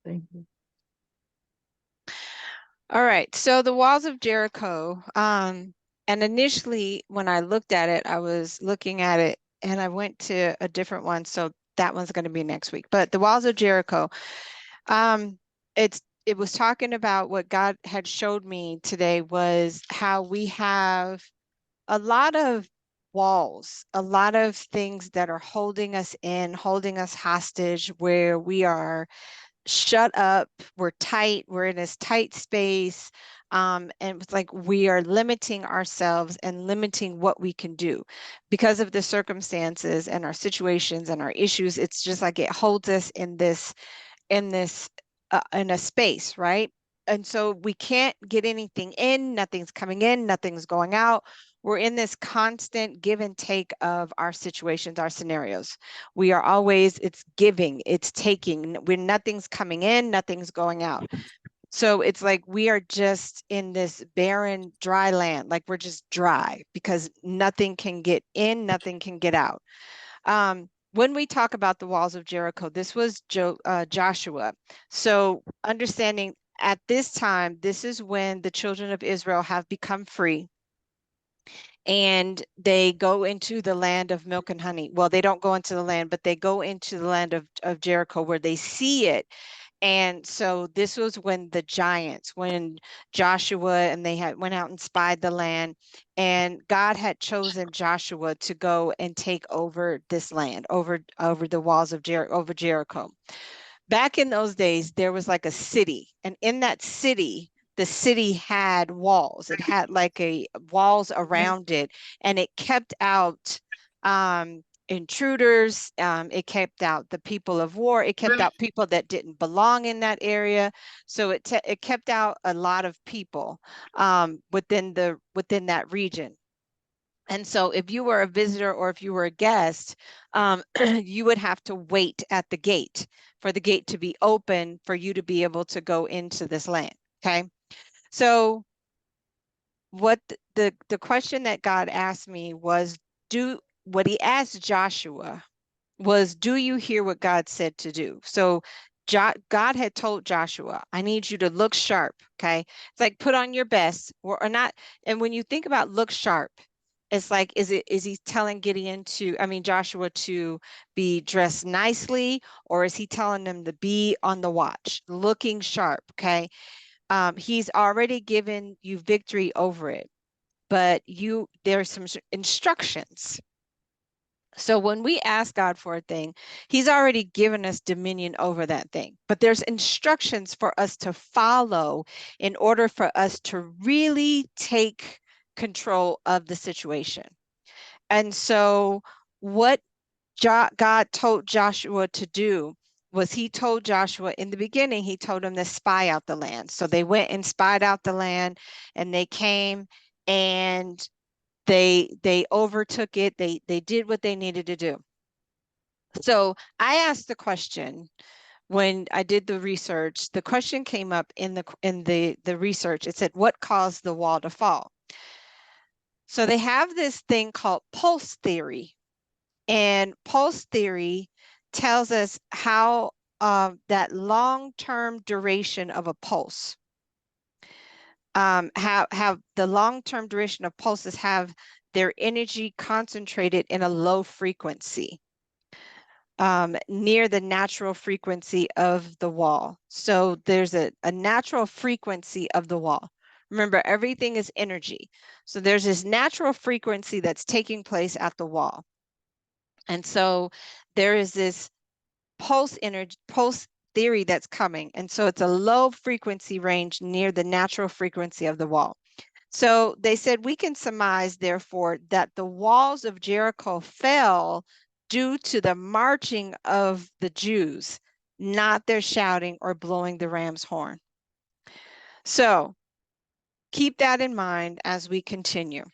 Thank you. All right. So the walls of Jericho. And initially when I looked at it, I was looking at it and I went to a different one. So that one's going to be next week. But the walls of Jericho, um, it was talking about what God had showed me today was how we have a lot of walls, a lot of things that are holding us in, holding us hostage, where we are shut up, we're tight, we're in this tight space. And it's like we are limiting ourselves and limiting what we can do because of the circumstances and our situations and our issues. It's just like it holds us in this in a space, right? And so we can't get anything in, nothing's coming in, nothing's going out. We're in this constant give and take of our situations, our scenarios. We are always, it's giving, it's taking, when nothing's coming in, nothing's going out. So it's like we are just in this barren, dry land, like we're just dry because nothing can get in, nothing can get out. When we talk about the walls of Jericho, this was Joshua. So understanding at this time, this is when the children of Israel have become free and they go into the land of milk and honey. Well, they don't go into the land, but they go into the land of Jericho where they see it. And so this was when the giants, when Joshua and they had went out and spied the land, and God had chosen Joshua to go and take over this land, over the walls of over Jericho. Back in those days, there was like a city, and in that city, the city had walls. It had like a walls around it, and it kept out intruders. It kept out the people of war. It kept out people that didn't belong in that area. So it kept out a lot of people within that region. And so if you were a visitor or if you were a guest, you would have to wait at the gate for the gate to be open for you to be able to go into this land. Okay. So what the question that God asked me was, what he asked Joshua was, do you hear what God said to do? So God had told Joshua, I need you to look sharp. Okay. It's like put on your best or not. And when you think about look sharp, it's like, is he telling Joshua to be dressed nicely, or is he telling them to be on the watch, looking sharp? Okay. He's already given you victory over it, but there's some instructions. So when we ask God for a thing, he's already given us dominion over that thing. But there's instructions for us to follow in order for us to really take control of the situation. And so what God told Joshua to do was he told Joshua in the beginning, he told him to spy out the land. So they went and spied out the land, and they came and they overtook it. They did what they needed to do. So I asked the question when I did the research. The question came up in the research. It said, what caused the wall to fall? So they have this thing called pulse theory, and pulse theory tells us how that long-term duration of a pulse, how the long-term duration of pulses have their energy concentrated in a low frequency, near the natural frequency of the wall. So there's a natural frequency of the wall. Remember, everything is energy. So there's this natural frequency that's taking place at the wall. And so there is this pulse theory that's coming. And so it's a low frequency range near the natural frequency of the wall. So they said, we can surmise, therefore, that the walls of Jericho fell due to the marching of the Jews, not their shouting or blowing the ram's horn. So keep that in mind as we continue.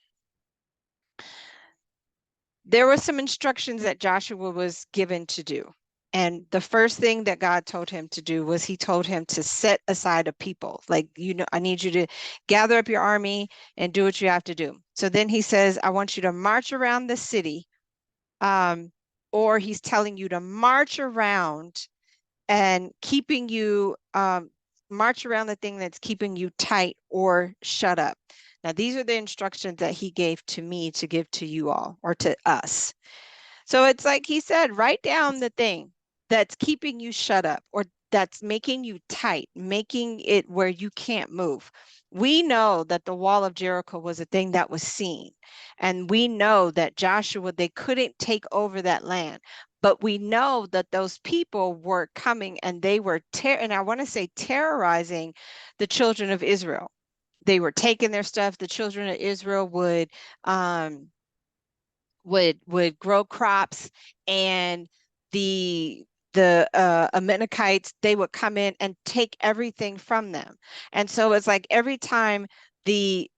There were some instructions that Joshua was given to do. And the first thing that God told him to do was he told him to set aside a people. Like, I need you to gather up your army and do what you have to do. So then he says, I want you to march around the city. Or he's telling you to march around and keeping you march around the thing that's keeping you tight or shut up. Now, these are the instructions that he gave to me to give to you all or to us. So it's like he said, write down the thing that's keeping you shut up or that's making you tight, making it where you can't move. We know that the wall of Jericho was a thing that was seen. And we know that Joshua, they couldn't take over that land. But we know that those people were coming and they were, and I want to say terrorizing the children of Israel. They were taking their stuff. The children of Israel um, would grow crops, and the Amalekites, they would come in and take everything from them. And so it's like every time the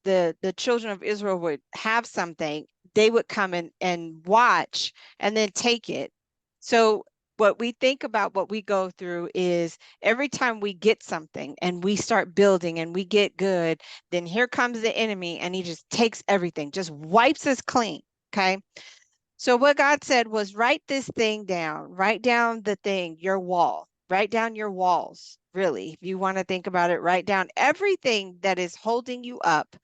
children of Israel would have something, they would come in and watch and then take it. So what we think about what we go through is every time we get something and we start building and we get good, then here comes the enemy and he just takes everything, just wipes us clean. Okay. So what God said was write this thing down, write down the thing, your wall, write down your walls. Really, if you want to think about it, write down everything that is holding you up,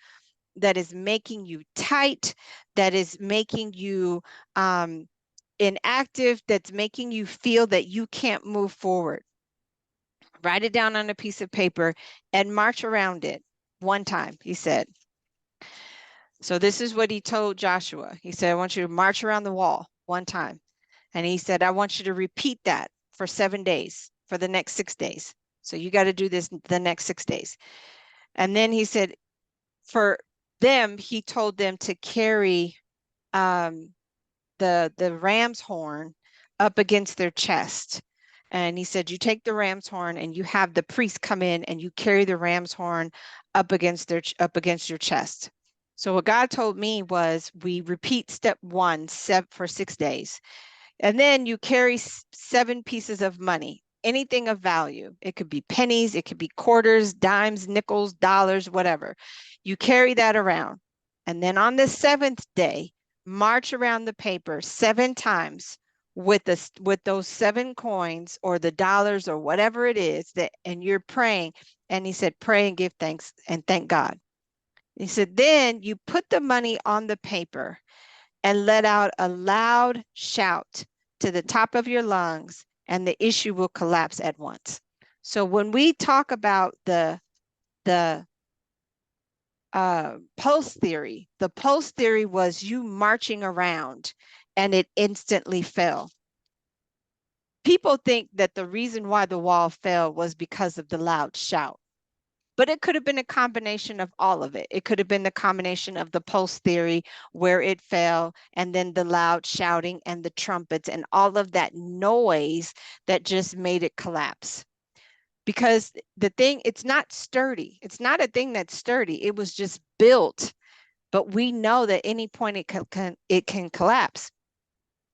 that is making you tight, that is making you inactive, that's making you feel that you can't move forward. Write it down on a piece of paper and march around it one time, he said. So this is what he told Joshua. He said, I want you to march around the wall one time. And he said, I want you to repeat that for 7 days, for the next 6 days. So you got to do this the next 6 days. And then he said, for them, he told them to carry the ram's horn up against their chest. And he said, you take the ram's horn and you have the priest come in and you carry the ram's horn up against your chest. So what God told me was we repeat step 1 for 6 days. And then you carry 7 pieces of money, anything of value. It could be pennies, it could be quarters, dimes, nickels, dollars, whatever. You carry that around. And then on the 7th day, march around the paper 7 times with those 7 coins or the dollars or whatever it is that, and you're praying. And he said, pray and give thanks and thank God. He said, then you put the money on the paper and let out a loud shout to the top of your lungs, and the issue will collapse at once. So when we talk about the pulse theory, the pulse theory was you marching around and it instantly fell. People think that the reason why the wall fell was because of the loud shout. But it could have been a combination of all of it. It could have been the combination of the pulse theory where it fell, and then the loud shouting and the trumpets and all of that noise that just made it collapse. Because the thing, it's not sturdy. It's not a thing that's sturdy. It was just built. But we know that any point it can collapse.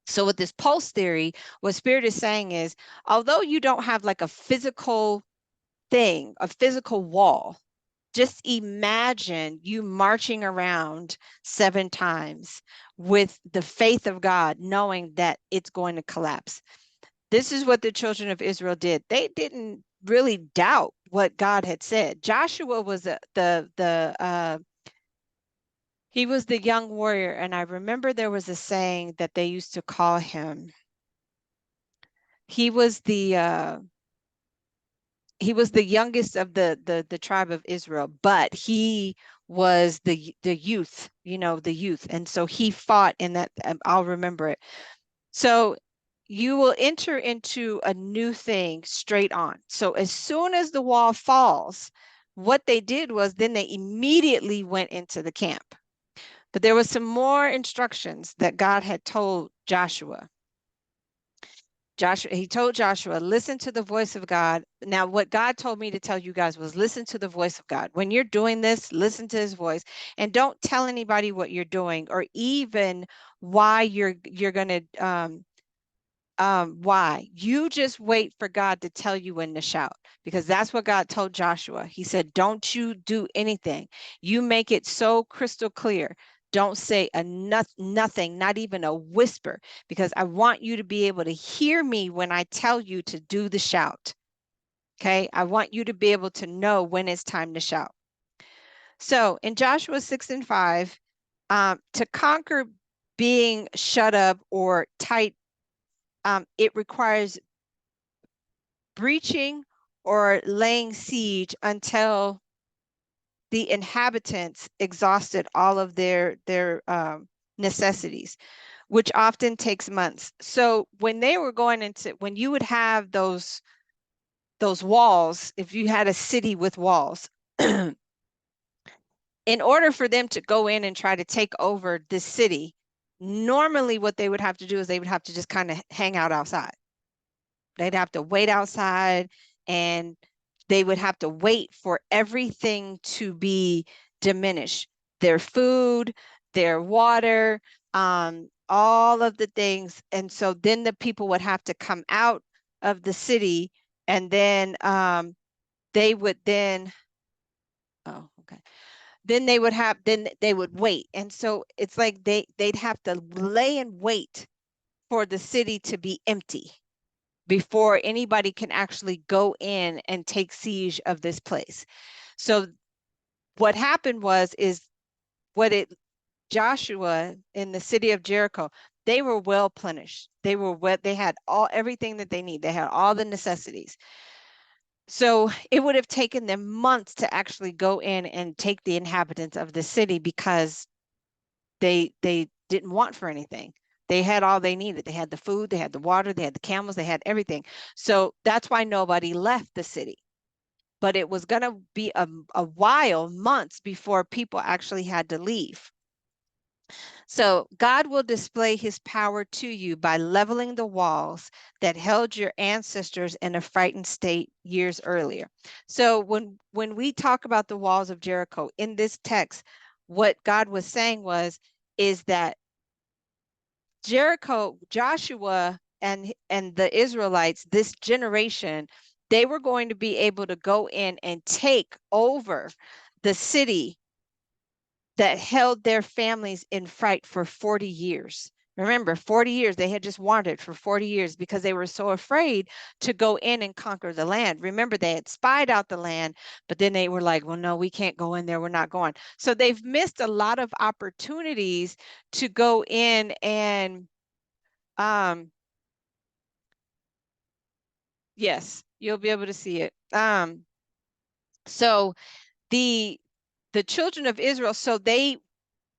So with this pulse theory, what Spirit is saying is, although you don't have like a physical thing, a physical wall, just imagine you marching around 7 times with the faith of God, knowing that it's going to collapse. This is what the children of Israel did. They didn't really doubt what God had said. Joshua was he was the young warrior, and I remember there was a saying that they used to call him. He was the youngest of the tribe of Israel, but he was the youth, the youth. And so he fought in that, I'll remember it. So you will enter into a new thing straight on. So as soon as the wall falls, what they did was then they immediately went into the camp. But there was some more instructions that God had told Joshua. He told Joshua, listen to the voice of God. Now, what God told me to tell you guys was listen to the voice of God. When you're doing this, listen to his voice, and don't tell anybody what you're doing or even why you're going to why. You just wait for God to tell you when to shout, because that's what God told Joshua. He said, don't you do anything. You make it so crystal clear. Don't say nothing, not even a whisper, because I want you to be able to hear me when I tell you to do the shout. Okay. I want you to be able to know when it's time to shout. So in Joshua 6:5, to conquer being shut up or tight, it requires breaching or laying siege until the inhabitants exhausted all of their necessities, which often takes months. So when they were going into, when you would have those walls, if you had a city with walls, in order for them to go in and try to take over this city, normally what they would have to do is they would have to just kind of hang out outside. They'd have to wait outside, and they would have to wait for everything to be diminished. Their food, their water, all of the things. And so then the people would have to come out of the city, and then they would then, oh, okay. Then they would wait. And so it's like they'd have to lay in wait for the city to be empty before anybody can actually go in and take siege of this place. So what happened is what it Joshua in the city of Jericho, they were well plenished. They had everything that they need. They had all the necessities. So it would have taken them months to actually go in and take the inhabitants of the city, because they didn't want for anything. They had all they needed. They had the food, they had the water, they had the camels, they had everything. So that's why nobody left the city. But it was going to be a while, months, before people actually had to leave. So God will display his power to you by leveling the walls that held your ancestors in a frightened state years earlier. So when we talk about the walls of Jericho in this text, what God was saying is that Jericho, Joshua and the Israelites, this generation, they were going to be able to go in and take over the city that held their families in fright for 40 years. Remember, 40 years, they had just wandered for 40 years because they were so afraid to go in and conquer the land. Remember, they had spied out the land, but then they were like, well, no, we can't go in there. We're not going. So they've missed a lot of opportunities to go in and, yes, you'll be able to see it. So the children of Israel, so they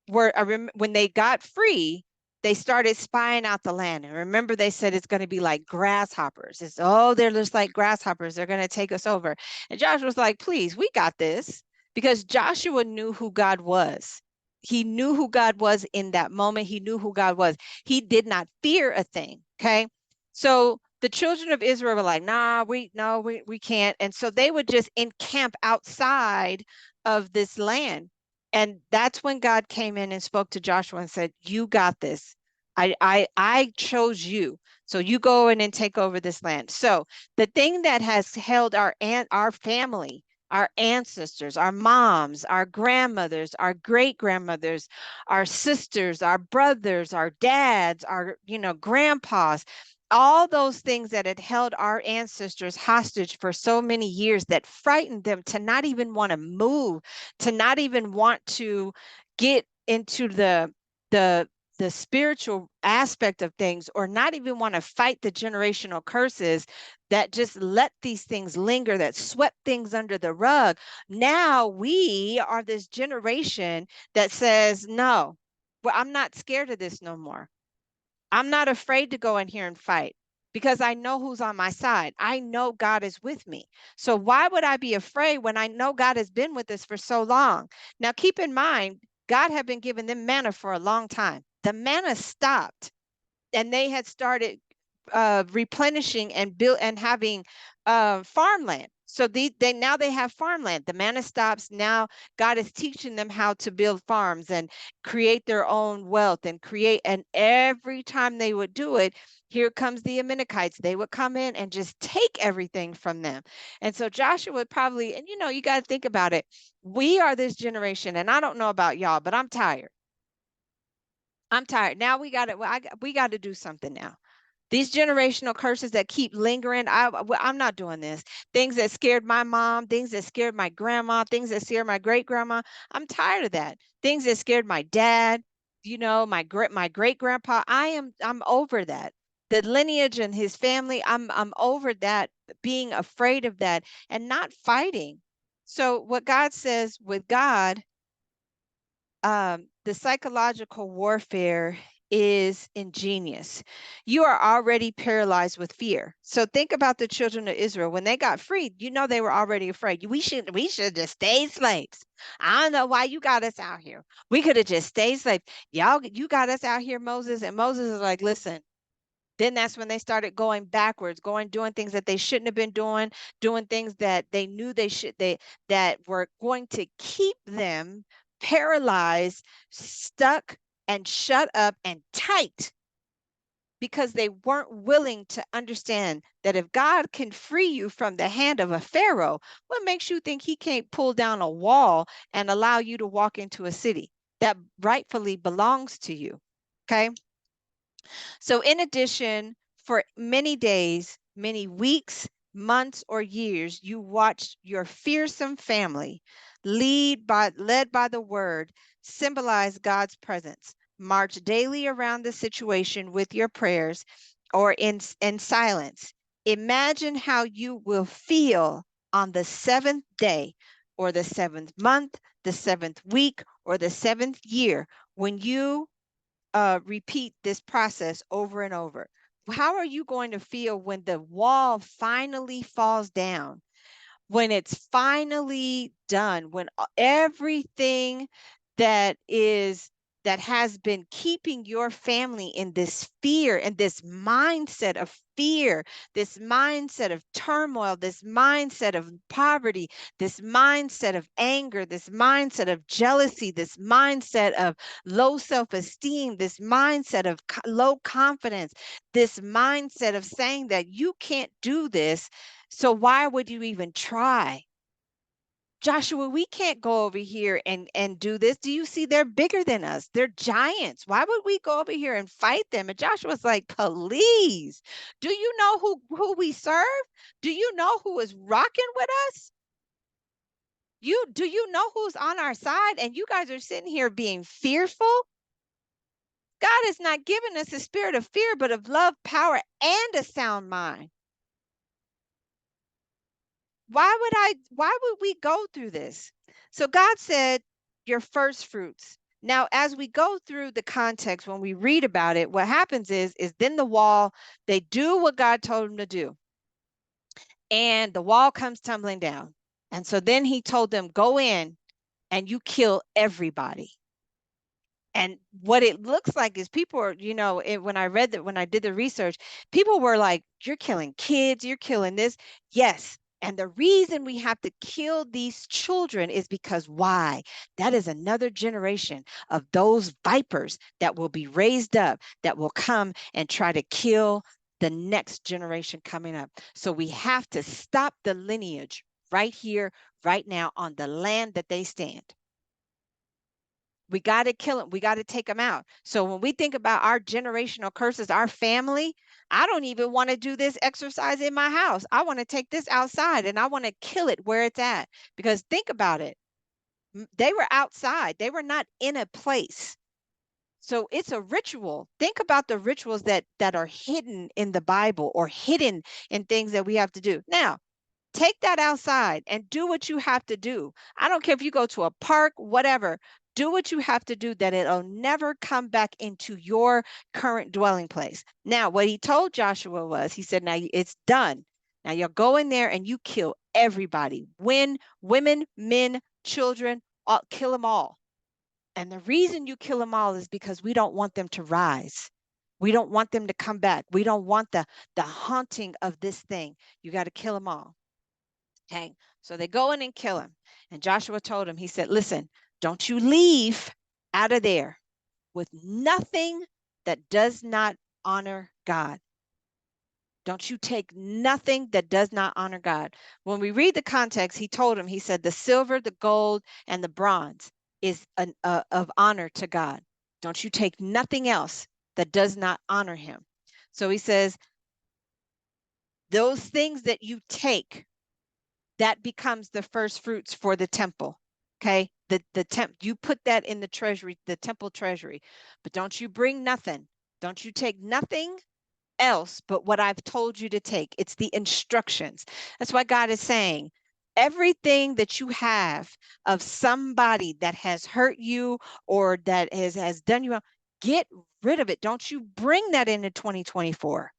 were, when they got free, they started spying out the land. And remember, they said it's going to be like grasshoppers. They're just like grasshoppers. They're going to take us over. And Joshua was like, please, we got this, because Joshua knew who God was. He knew who God was in that moment. He knew who God was. He did not fear a thing. Okay. So the children of Israel were like, nah, we can't. And so they would just encamp outside of this land. And that's when God came in and spoke to Joshua and said, you got this. I chose you. So you go in and take over this land. So the thing that has held our family, our ancestors, our moms, our grandmothers, our great grandmothers, our sisters, our brothers, our dads, our grandpas, all those things that had held our ancestors hostage for so many years, that frightened them to not even want to move, to not even want to get into the the spiritual aspect of things, or not even want to fight the generational curses that just let these things linger, that swept things under the rug. Now we are this generation that says, no, well, I'm not scared of this no more. I'm not afraid to go in here and fight, because I know who's on my side. I know God is with me. So why would I be afraid when I know God has been with us for so long? Now, keep in mind, God had been giving them manna for a long time. The manna stopped, and they had started replenishing and build and having farmland. So they now they have farmland. The manna stops. Now God is teaching them how to build farms and create their own wealth and create. And every time they would do it, here comes the Amalekites. They would come in and just take everything from them. And so Joshua would probably, and you got to think about it. We are this generation, and I don't know about y'all, but I'm tired. I'm tired. Now we got to, we got to do something now. These generational curses that keep lingering, I'm not doing this. Things that scared my mom, things that scared my grandma, things that scared my great grandma. I'm tired of that. Things that scared my dad, my great grandpa. I'm over that. The lineage and his family, I'm over that, being afraid of that and not fighting. So what God says with God, the psychological warfare is ingenious. You are already paralyzed with fear. So think about the children of Israel when they got freed. They were already afraid. We should just stay slaves. I don't know why you got us out here. We could have just stayed slaves. You got us out here, Moses. And Moses is like, listen. Then that's when they started going backwards, doing things that they shouldn't have been doing things that they knew that were going to keep them paralyzed, stuck, and shut up and tight, because they weren't willing to understand that if God can free you from the hand of a Pharaoh, what makes you think he can't pull down a wall and allow you to walk into a city that rightfully belongs to you? Okay. So, in addition, for many days, many weeks, months, or years, you watched your fearsome family, led by the word, symbolize God's presence, march daily around the situation with your prayers or in silence. Imagine how you will feel on the seventh day, or the seventh month, the seventh week, or the seventh year, when you repeat this process over and over. How are you going to feel when the wall finally falls down? When it's finally done, when everything that is that has been keeping your family in this fear and this mindset of fear, this mindset of turmoil, this mindset of poverty, this mindset of anger, this mindset of jealousy, this mindset of low self-esteem, this mindset of low confidence, this mindset of saying that you can't do this, so why would you even try? Joshua, we can't go over here and do this. Do you see they're bigger than us? They're giants. Why would we go over here and fight them? And Joshua's like, please, do you know who we serve? Do you know who is rocking with us? Do you know who's on our side? And you guys are sitting here being fearful. God has not given us a spirit of fear, but of love, power, and a sound mind. Why would we go through this? So God said, your first fruits. Now, as we go through the context, when we read about it, what happens is then the wall, they do what God told them to do, and the wall comes tumbling down. And so then he told them, go in and you kill everybody. And what it looks like is people are, when I read that, when I did the research, people were like, you're killing kids, you're killing this. Yes. And the reason we have to kill these children is because why? That is another generation of those vipers that will be raised up, that will come and try to kill the next generation coming up. So we have to stop the lineage right here, right now, on the land that they stand. We got to kill them. We got to take them out. So when we think about our generational curses, our family, I don't even want to do this exercise in my house. I want to take this outside and I want to kill it where it's at. Because think about it. They were outside. They were not in a place. So it's a ritual. Think about the rituals that are hidden in the Bible or hidden in things that we have to do. Now, take that outside and do what you have to do. I don't care if you go to a park, whatever. Do what you have to do, that it'll never come back into your current dwelling place. Now, what he told Joshua was, he said, now it's done. Now you'll go in there and you kill everybody. Women, men, children, kill them all. And the reason you kill them all is because we don't want them to rise. We don't want them to come back. We don't want the haunting of this thing. You got to kill them all. Okay. So they go in and kill him. And Joshua told him, he said, listen, don't you leave out of there with nothing that does not honor God. Don't you take nothing that does not honor God. When we read the context, he told him, he said, the silver, the gold, and the bronze is of honor to God. Don't you take nothing else that does not honor him. So he says, those things that you take, that becomes the first fruits for the temple. Okay. You put that in the treasury, the temple treasury, but don't you bring nothing. Don't you take nothing else but what I've told you to take. It's the instructions. That's why God is saying, everything that you have of somebody that has hurt you or that has done you wrong, get rid of it. Don't you bring that into 2024.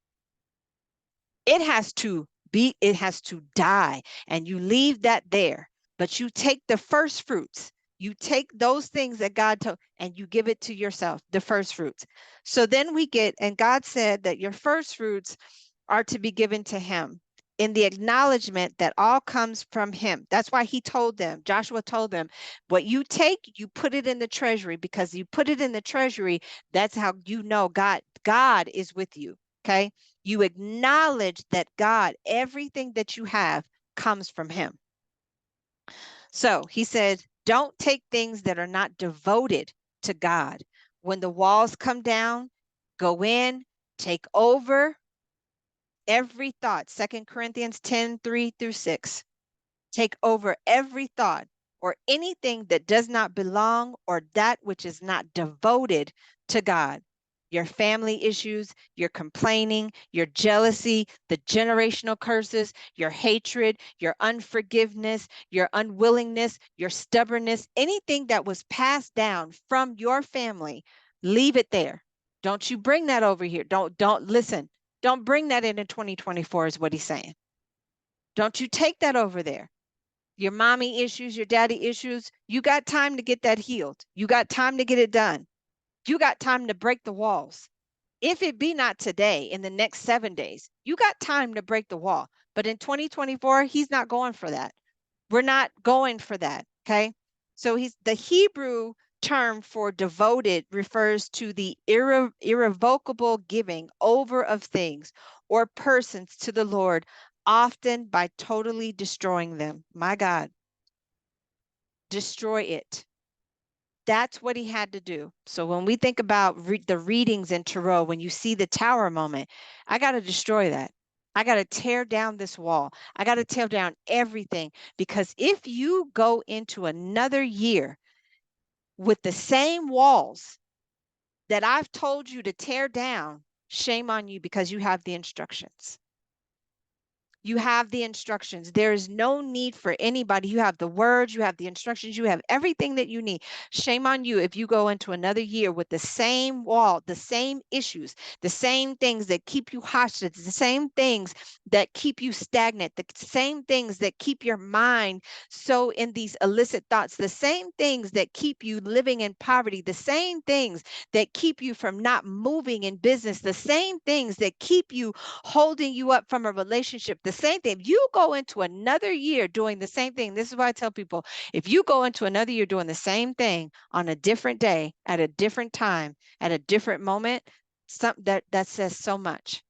It has to die, and you leave that there. But you take the first fruits. You take those things that God told, and you give it to yourself, the first fruits. So then and God said that your first fruits are to be given to him in the acknowledgement that all comes from him. That's why Joshua told them, what you take, you put it in the treasury, because you put it in the treasury. That's how you know God is with you. Okay. You acknowledge that God, everything that you have comes from him. So he said, don't take things that are not devoted to God. When the walls come down, go in, take over every thought. 2 Corinthians 10:3-6. Take over every thought or anything that does not belong or that which is not devoted to God. Your family issues, your complaining, your jealousy, the generational curses, your hatred, your unforgiveness, your unwillingness, your stubbornness, anything that was passed down from your family, leave it there. Don't you bring that over here. Don't listen. Don't bring that into 2024 is what he's saying. Don't you take that over there. Your mommy issues, your daddy issues, you got time to get that healed. You got time to get it done. You got time to break the walls. If it be not today, in the next 7 days, you got time to break the wall. But in 2024, he's not going for that. We're not going for that. Okay. So the Hebrew term for devoted refers to the irrevocable giving over of things or persons to the Lord, often by totally destroying them. My God, destroy it. That's what he had to do. So when we think about the readings in Tarot, when you see the tower moment, I got to destroy that. I got to tear down this wall. I got to tear down everything, because if you go into another year with the same walls that I've told you to tear down, shame on you, because you have the instructions. You have the instructions. There is no need for anybody. You have the words, you have the instructions, you have everything that you need. Shame on you if you go into another year with the same wall, the same issues, the same things that keep you hostage, the same things that keep you stagnant, the same things that keep your mind so in these illicit thoughts, the same things that keep you living in poverty, the same things that keep you from not moving in business, the same things that keep you holding you up from a relationship, the same thing. You go into another year doing the same thing. This is why I tell people, if you go into another year doing the same thing on a different day, at a different time, at a different moment, that says so much,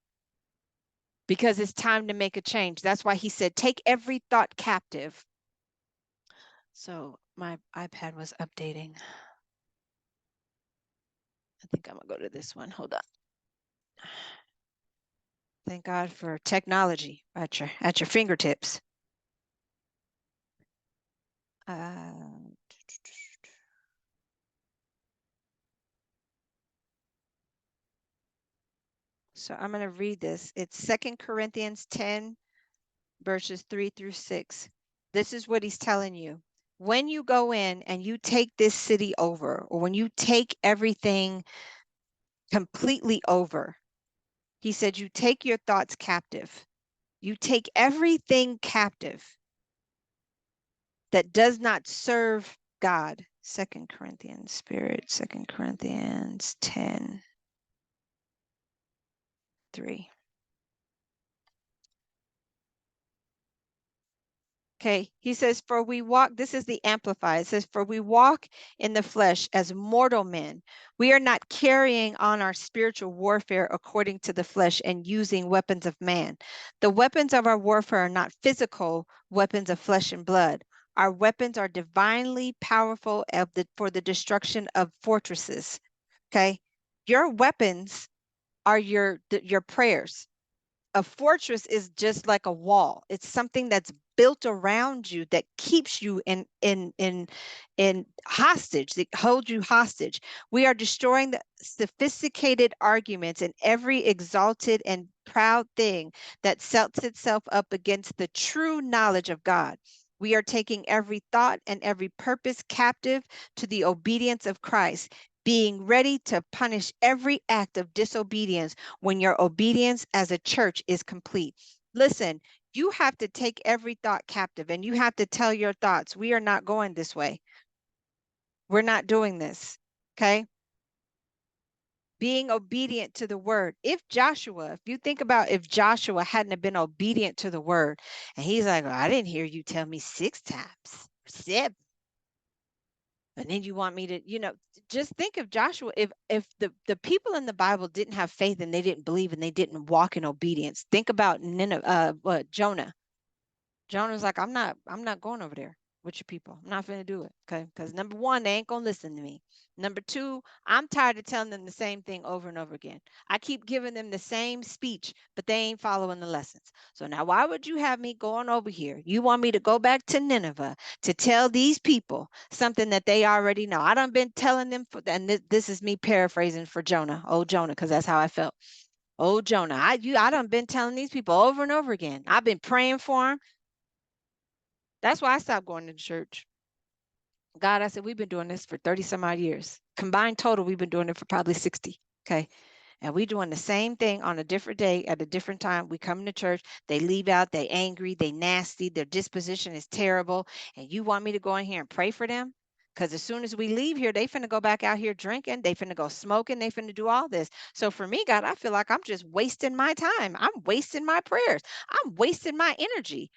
because it's time to make a change. That's why he said, take every thought captive. So my iPad was updating. I think I'm gonna go to this one. Hold on. Thank God for technology at your fingertips. So I'm going to read this. It's 2 Corinthians 10, verses 3-6. This is what he's telling you. When you go in and you take this city over, or when you take everything completely over, he said, you take your thoughts captive. You take everything captive that does not serve God. 2 Corinthians 10, 3. Okay, he says, for we walk, this is the Amplified. It says, for we walk in the flesh as mortal men. We are not carrying on our spiritual warfare according to the flesh and using weapons of man. The weapons of our warfare are not physical weapons of flesh and blood. Our weapons are divinely powerful for the destruction of fortresses. Okay. Your weapons are your prayers. A fortress is just like a wall. It's something that's built around you that keeps you in hostage, that holds you hostage. We are destroying the sophisticated arguments and every exalted and proud thing that sets itself up against the true knowledge of God. We are taking every thought and every purpose captive to the obedience of Christ, being ready to punish every act of disobedience when your obedience as a church is complete. Listen, you have to take every thought captive and you have to tell your thoughts, we are not going this way. We're not doing this. Okay. Being obedient to the word. If you think about if Joshua hadn't have been obedient to the word, and he's like, oh, I didn't hear you tell me 6 times, 7. And then you want me to, just think of Joshua. If the people in the Bible didn't have faith and they didn't believe and they didn't walk in obedience, think about Jonah. Jonah's like, I'm not going over there with your people. I'm not going to do it. Okay. Because number one, they ain't going to listen to me. Number two, I'm tired of telling them the same thing over and over again. I keep giving them the same speech, but they ain't following the lessons. So now why would you have me going over here? You want me to go back to Nineveh to tell these people something that they already know? I done been telling them and this is me paraphrasing for Jonah, old Jonah, because that's how I felt. Oh, Jonah, I done been telling these people over and over again. I've been praying for them. That's why I stopped going to church. God, I said, we've been doing this for 30 some odd years. Combined total, we've been doing it for probably 60. Okay. And we doing the same thing on a different day at a different time. We come to church, they leave out, they angry, they nasty, their disposition is terrible. And you want me to go in here and pray for them? Because as soon as we leave here, they finna go back out here drinking, they finna go smoking, they finna do all this. So for me, God, I feel like I'm just wasting my time. I'm wasting my prayers. I'm wasting my energy.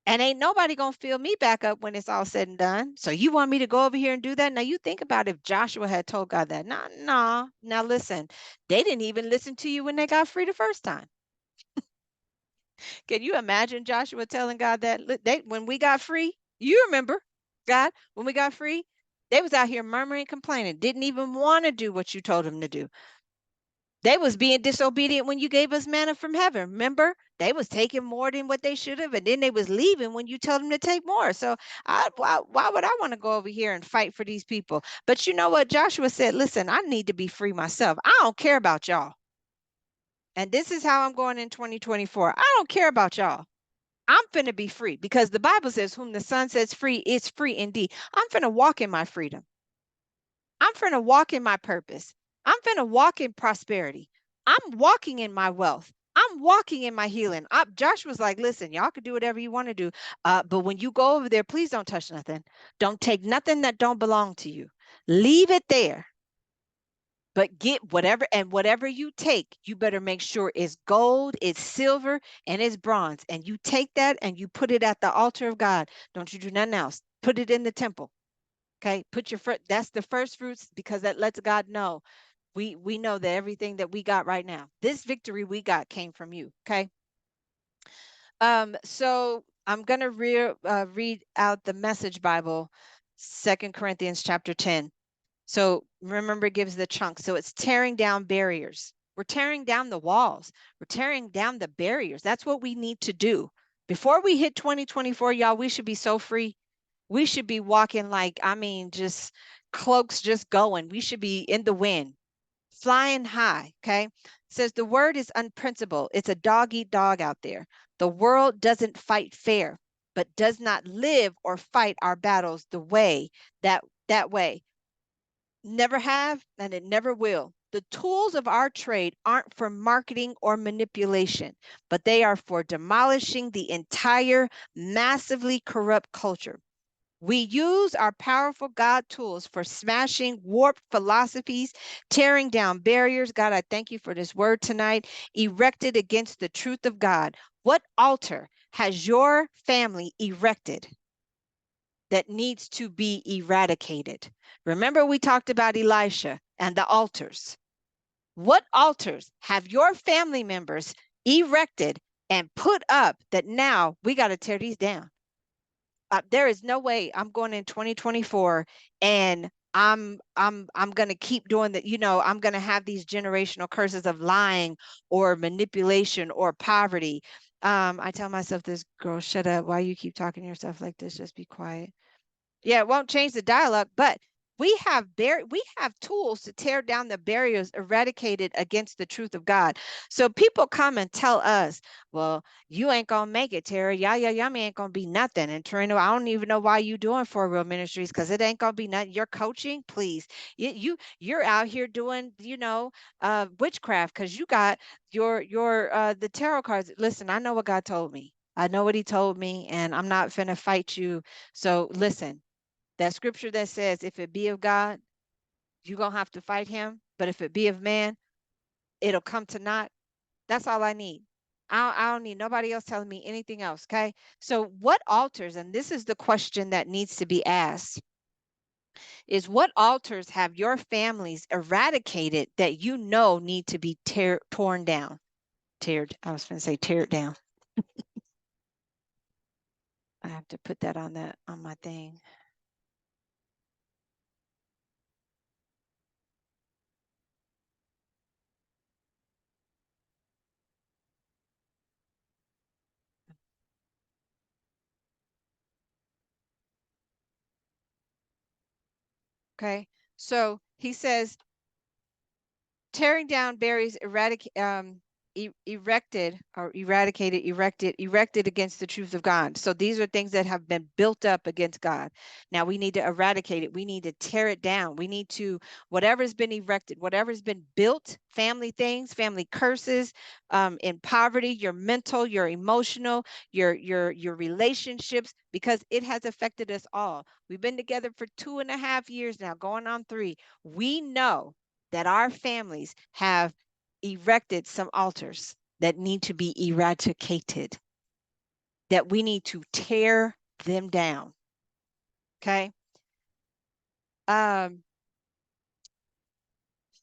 And ain't nobody gonna fill me back up when it's all said and done. So you want me to go over here and do that? Now you think about if Joshua had told God that. Nah, nah. Now listen, they didn't even listen to you when they got free the first time. Can you imagine Joshua telling God that when we got free? You remember, God, when we got free, they was out here murmuring, complaining, didn't even want to do what you told them to do. They was being disobedient when you gave us manna from heaven. Remember, they was taking more than what they should have, and then they was leaving when you told them to take more. So why would I want to go over here and fight for these people? But you know what? Joshua said, listen, I need to be free myself. I don't care about y'all. And this is how I'm going in 2024. I don't care about y'all. I'm finna be free because the Bible says, whom the Son sets free is free indeed. I'm finna walk in my freedom. I'm finna walk in my purpose. I'm finna walk in prosperity. I'm walking in my wealth. I'm walking in my healing. Josh was like, listen, y'all can do whatever you want to do. But when you go over there, please don't touch nothing. Don't take nothing that don't belong to you. Leave it there. But get whatever, and whatever you take, you better make sure it's gold, it's silver, and it's bronze. And you take that and you put it at the altar of God. Don't you do nothing else. Put it in the temple. Okay, put your fruit. That's the first fruits because that lets God know we know that everything that we got right now, this victory we got came from you. Okay. So I'm gonna read out the Message Bible, 2 Corinthians chapter 10. So remember, it gives the chunk. So it's tearing down barriers. We're tearing down the walls. We're tearing down the barriers. That's what we need to do before we hit 2024, y'all. We should be so free. We should be walking like, I mean, just cloaks just going. We should be in the wind, flying high. Okay. It says the word is unprincipled. It's a dog eat dog out there. The world doesn't fight fair, but does not live or fight our battles the way that way. Never have, and it never will. The tools of our trade aren't for marketing or manipulation, but they are for demolishing the entire massively corrupt culture. We use our powerful God tools for smashing warped philosophies, tearing down barriers. God, I thank you for this word tonight, erected against the truth of God. What altar has your family erected that needs to be eradicated? Remember, we talked about Elisha and the altars. What altars have your family members erected and put up that now we got to tear these down? There is no way I'm going in 2024 and I'm going to keep doing that. I'm going to have these generational curses of lying or manipulation or poverty. I tell myself this, girl, shut up. Why you keep talking to yourself like this? Just be quiet. Yeah, it won't change the dialogue, but we have tools to tear down the barriers eradicated against the truth of God. So people come and tell us, well, you ain't gonna make it, Terry. Yeah, yummy ain't gonna be nothing. And Torino, I don't even know why you doing For Real Ministries, because it ain't gonna be nothing. You're coaching, please. You're out here doing, witchcraft because you got your the tarot cards. Listen, I know what God told me. I know what he told me, and I'm not finna fight you. So listen, that scripture that says, if it be of God, you're going to have to fight him. But if it be of man, it'll come to naught. That's all I need. I don't need nobody else telling me anything else. Okay. So, what altars, and this is the question that needs to be asked, is what altars have your families eradicated that need to be torn down? I was going to say tear it down. I have to put that on my thing. Okay. So he says, tearing down barriers erected against the truth of God. So these are things that have been built up against God. Now we need to eradicate it. We need to tear it down. We need to, whatever's been erected, whatever's been built, family things, family curses, in poverty, your mental, your emotional, your relationships, because it has affected us all. We've been together for 2.5 years now, going on 3. We know that our families have erected some altars that need to be eradicated, that we need to tear them down. Okay.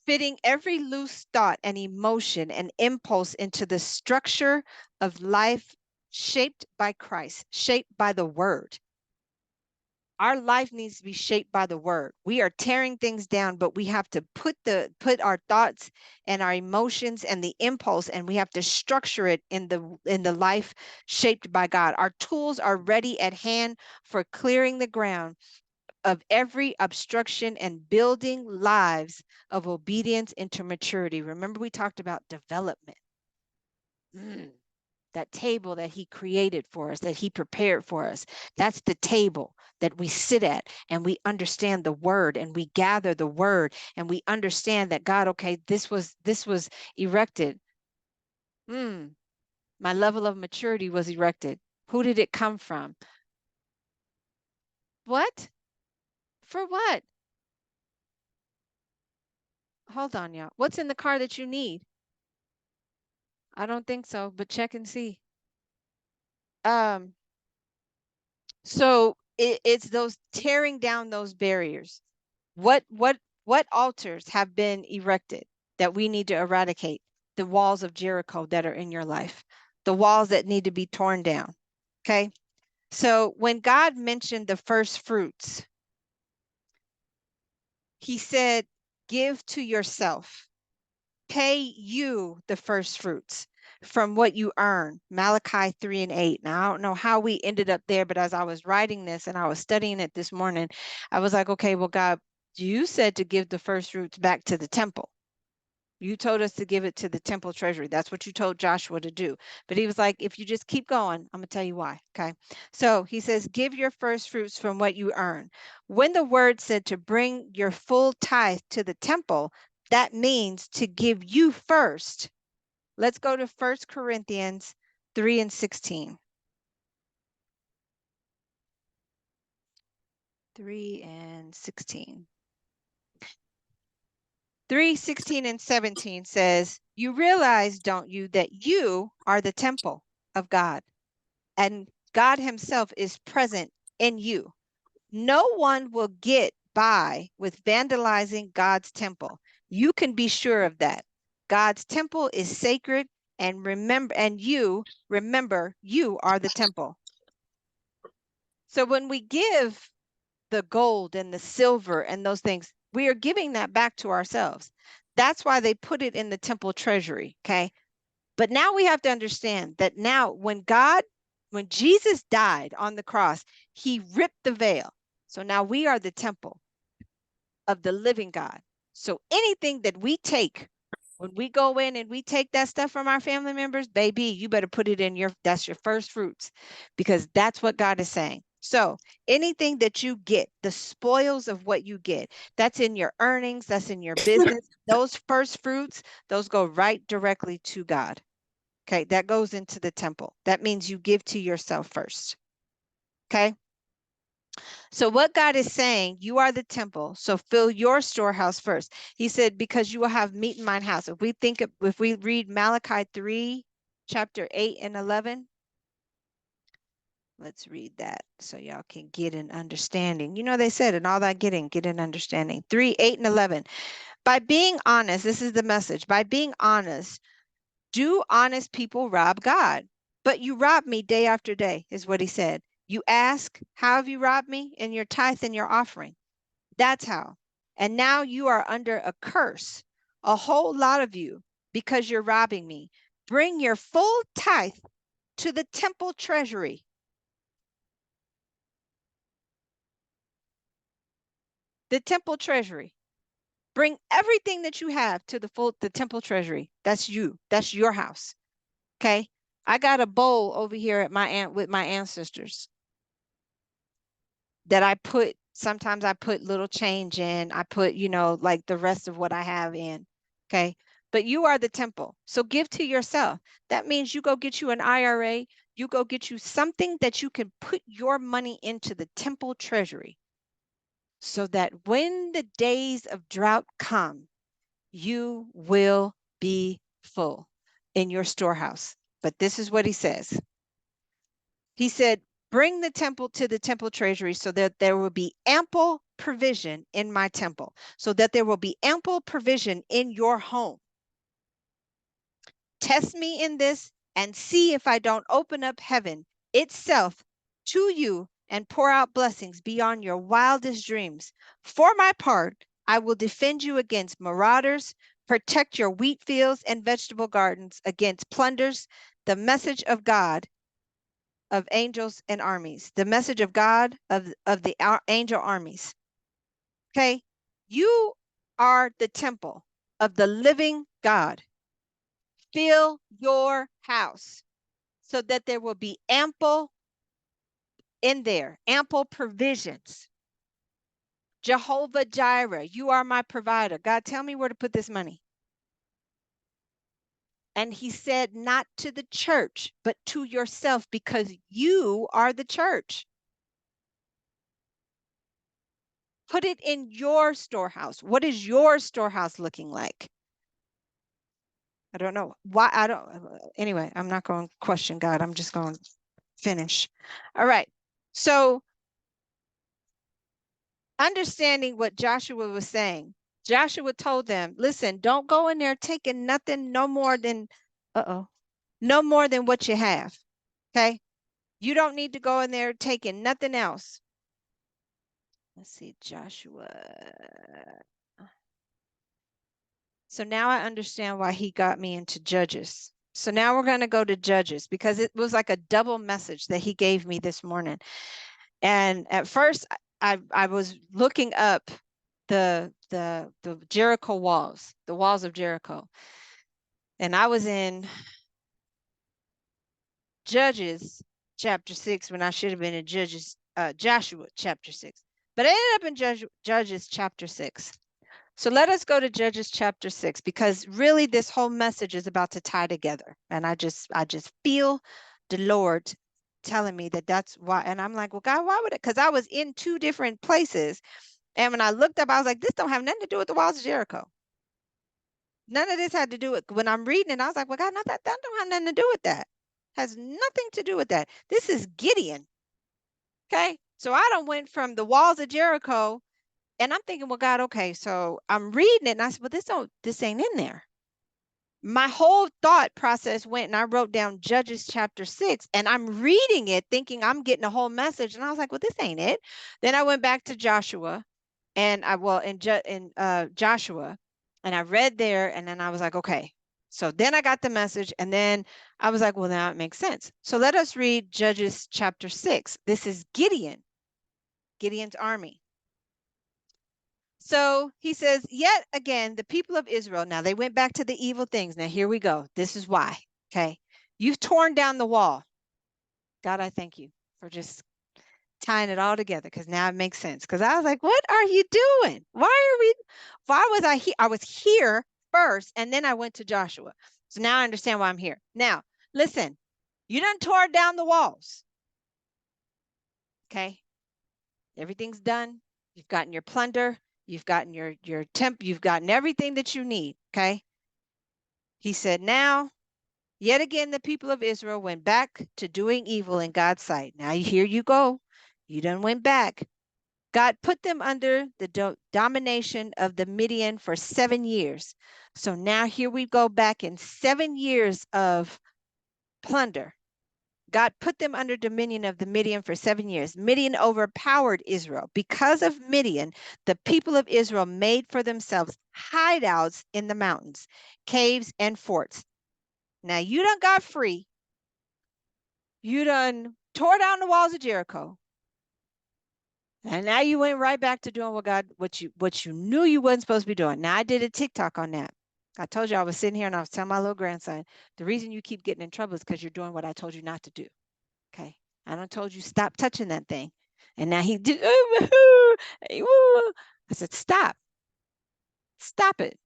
Fitting every loose thought and emotion and impulse into the structure of life shaped by Christ, shaped by the word. Our life needs to be shaped by the word. We are tearing things down, but we have to put our thoughts and our emotions and the impulse, and we have to structure it in the life shaped by God. Our tools are ready at hand for clearing the ground of every obstruction and building lives of obedience into maturity. Remember, we talked about development. That table that he created for us, that he prepared for us. That's the table that we sit at, and we understand the word, and we gather the word, and we understand that God, okay, this was erected. My level of maturity was erected. Who did it come from? What? For what? Hold on, y'all. What's in the car that you need? I don't think so, but check and see. So it's those tearing down those barriers. What altars have been erected that we need to eradicate? The walls of Jericho that are in your life, the walls that need to be torn down. Okay. So when God mentioned the first fruits, he said, give to yourself, pay you the first fruits from what you earn. Malachi 3:8. Now, I don't know how we ended up there, but as I was writing this and I was studying it this morning, I was like, okay, well, God, you said to give the first fruits back to the temple. You told us to give it to the temple treasury. That's what you told Joshua to do. But he was like, if you just keep going, I'm going to tell you why. Okay. So he says, give your first fruits from what you earn. When the word said to bring your full tithe to the temple, that means to give you first. Let's go to 1 Corinthians 3:16. 3:16. 3:16 and 17 says, you realize, don't you, that you are the temple of God, and God himself is present in you. No one will get by with vandalizing God's temple. You can be sure of that. God's temple is sacred, and you remember you are the temple. So when we give the gold and the silver and those things. We are giving that back to ourselves. That's why they put it in the temple treasury. Okay. But now we have to understand that now when Jesus died on the cross, he ripped the veil. So now we are the temple of the living God. So anything that we take, when we go in and we take that stuff from our family members, baby, you better put it in that's your first fruits, because that's what God is saying. So anything that you get, the spoils of what you get, that's in your earnings, that's in your business, those first fruits, those go right directly to God. Okay, that goes into the temple. That means you give to yourself first. Okay. So what God is saying, you are the temple, so fill your storehouse first. He said, because you will have meat in mine house. If we read Malachi 3, chapter 8 and 11, let's read that so y'all can get an understanding. You know, they said, in all that getting, get an understanding. 3, 8 and 11. By being honest, this is the message. By being honest, do honest people rob God? But you rob me day after day, is what he said. You ask, how have you robbed me? In your tithe and your offering. That's how. And now you are under a curse, a whole lot of you, because you're robbing me. Bring your full tithe to the temple treasury. The temple treasury. Bring everything that you have to the temple treasury. That's you. That's your house. Okay. I got a bowl over here at my aunt with my ancestors that sometimes I put little change in. I put, like the rest of what I have in. Okay. But you are the temple. So give to yourself. That means you go get you an IRA. You go get you something that you can put your money into the temple treasury, so that when the days of drought come, you will be full in your storehouse. But this is what he says. He said, bring the temple to the temple treasury, so that there will be ample provision in my temple, so that there will be ample provision in your home. Test me in this and see if I don't open up heaven itself to you and pour out blessings beyond your wildest dreams. For my part, I will defend you against marauders, protect your wheat fields and vegetable gardens against plunders. The message of God of angels and armies, the message of God of the angel armies. Okay. You are the temple of the living God. Fill your house so that there will be ample in there, ample provisions. Jehovah Jireh, you are my provider. God, tell me where to put this money. And he said, not to the church, but to yourself, because you are the church. Put it in your storehouse. What is your storehouse looking like? I don't know why. Anyway, I'm not going to question God. I'm just going to finish. All right. So understanding what Joshua was saying, Joshua told them, listen, don't go in there taking nothing, no more than what you have. Okay. You don't need to go in there taking nothing else. Let's see, Joshua. So now I understand why he got me into Judges. So now we're going to go to Judges, because it was like a double message that he gave me this morning. And at first I was looking up the Jericho walls, the walls of Jericho. And I was in Judges chapter 6 when I should have been in Joshua chapter 6. But I ended up in Judges chapter 6. So let us go to Judges chapter 6, because really this whole message is about to tie together. And I just feel the Lord telling me that's why. And I'm like, well, God, why would it? Because I was in two different places. And when I looked up, I was like, this don't have nothing to do with the walls of Jericho. None of this had to do with, when I'm reading it, I was like, well, God, no, that don't have nothing to do with that. Has nothing to do with that. This is Gideon. Okay. So I done went from the walls of Jericho, and I'm thinking, well, God, okay. So I'm reading it and I said, well, this ain't in there. my whole thought process went, and I wrote down Judges chapter 6, and I'm reading it thinking I'm getting a whole message. And I was like, well, this ain't it. Then I went back to Joshua, and Joshua, and I read there, and then I was like, okay. So then I got the message, and then I was like, well, now it makes sense. So let us read Judges chapter 6. This is Gideon's army. So he says, yet again, the people of Israel, now they went back to the evil things. Now here we go. This is why. Okay. You've torn down the wall. God, I thank you for just tying it all together, because now it makes sense. Because I was like, what are you doing? Why was I here? I was here first, and then I went to Joshua. So now I understand why I'm here. Now, listen, you done tore down the walls. Okay. Everything's done. You've gotten your plunder. You've gotten your temp. You've gotten everything that you need. Okay. He said, now, yet again, the people of Israel went back to doing evil in God's sight. Now, here you go. You done went back. God put them under the domination of the Midian for 7 years. So now here we go back in 7 years of plunder. God put them under dominion of the Midian for 7 years. Midian overpowered Israel. Because of Midian, the people of Israel made for themselves hideouts in the mountains, caves, and forts. Now you done got free. You done tore down the walls of Jericho. And now you went right back to doing what you knew you wasn't supposed to be doing. Now I did a TikTok on that. I told you I was sitting here and I was telling my little grandson, the reason you keep getting in trouble is because you're doing what I told you not to do. Okay. I done told you stop touching that thing. And now he did. I said, stop. Stop it.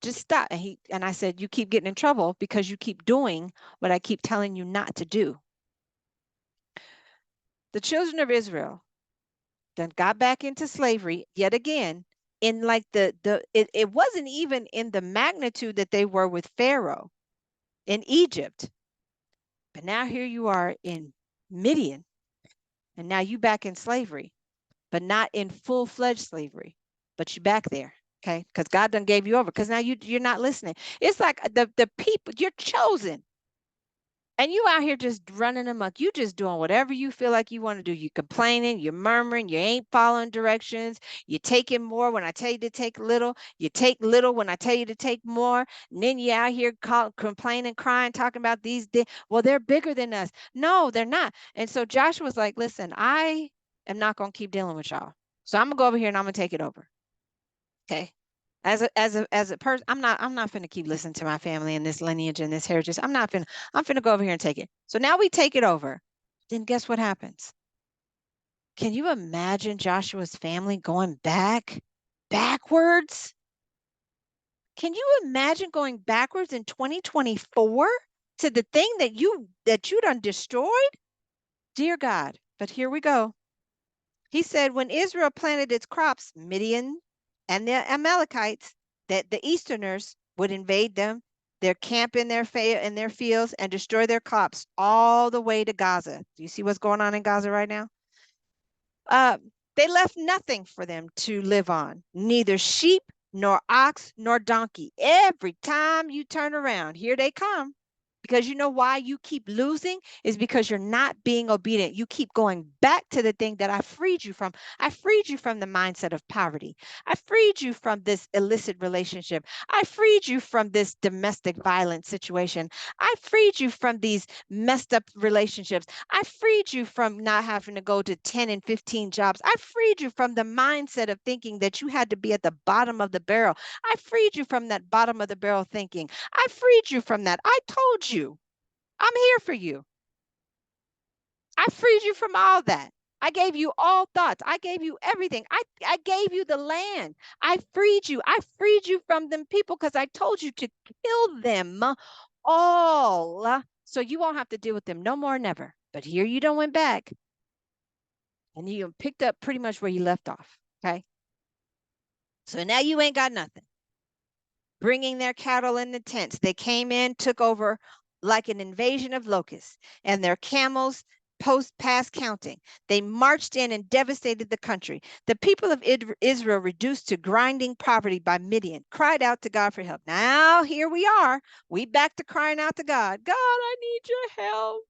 Just stop. And I said, you keep getting in trouble because you keep doing what I keep telling you not to do. The children of Israel then got back into slavery yet again, in like it wasn't even in the magnitude that they were with Pharaoh in Egypt. But now here you are in Midian, and now you back in slavery, but not in full-fledged slavery, but you back there. Okay, because God done gave you over, because now you're not listening. It's like the people, you're chosen. And you out here just running amok. You just doing whatever you feel like you want to do. You complaining, you're murmuring, you ain't following directions. You taking more when I tell you to take little. You take little when I tell you to take more. And then you out here complaining, crying, talking about these. Well, they're bigger than us. No, they're not. And so Joshua's like, listen, I am not going to keep dealing with y'all. So I'm going to go over here and I'm going to take it over. Okay. As a person, I'm not finna keep listening to my family and this lineage and this heritage. I'm finna go over here and take it. So now we take it over. Then guess what happens? Can you imagine Joshua's family going backwards? Can you imagine going backwards in 2024 to the thing that you done destroyed? Dear God, but here we go. He said, when Israel planted its crops, Midian and the Amalekites, that the Easterners would invade them, their camp in their fields, and destroy their crops all the way to Gaza. Do you see what's going on in Gaza right now? They left nothing for them to live on, neither sheep, nor ox, nor donkey. Every time you turn around, here they come. Because you know why you keep losing is because you're not being obedient. You keep going back to the thing that I freed you from. I freed you from the mindset of poverty. I freed you from this illicit relationship. I freed you from this domestic violence situation. I freed you from these messed up relationships. I freed you from not having to go to 10 and 15 jobs. I freed you from the mindset of thinking that you had to be at the bottom of the barrel. I freed you from that bottom of the barrel thinking. I freed you from that. I told you, I'm here for you. I freed you from all that. I gave you all thoughts. I gave you everything. I gave you the land. I freed you. I freed you from them people because I told you to kill them all. So you won't have to deal with them no more, never. But here you don't went back. And you picked up pretty much where you left off. Okay. So now you ain't got nothing. Bringing their cattle in the tents. They came in, took over like an invasion of locusts, and their camels past counting. They marched in and devastated the country. The people of Israel, reduced to grinding poverty by Midian, cried out to God for help. Now here we are. We back to crying out to God. God, I need your help.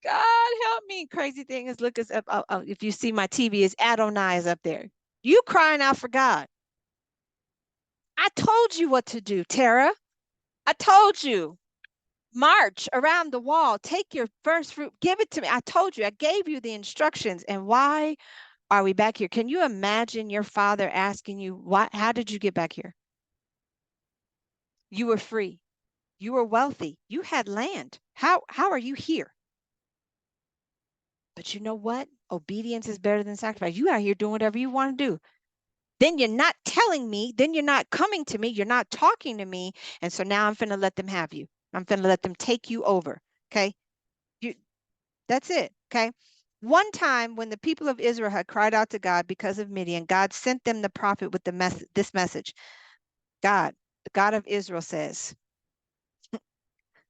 God, help me. Crazy thing is, look us up. If you see my TV, is Adonai is up there. You crying out for God. I told you what to do, Tara. I told you. March around the wall. Take your first fruit. Give it to me. I told you. I gave you the instructions. And why are we back here? Can you imagine your father asking you, "Why? How did you get back here? You were free. You were wealthy. You had land. How are you here?" But you know what? Obedience is better than sacrifice. You out here doing whatever you want to do. Then you're not telling me. Then you're not coming to me. You're not talking to me. And so now I'm finna let them have you. I'm finna let them take you over. Okay. You. That's it. Okay. One time when the people of Israel had cried out to God because of Midian, God sent them the prophet with this message. God, the God of Israel says,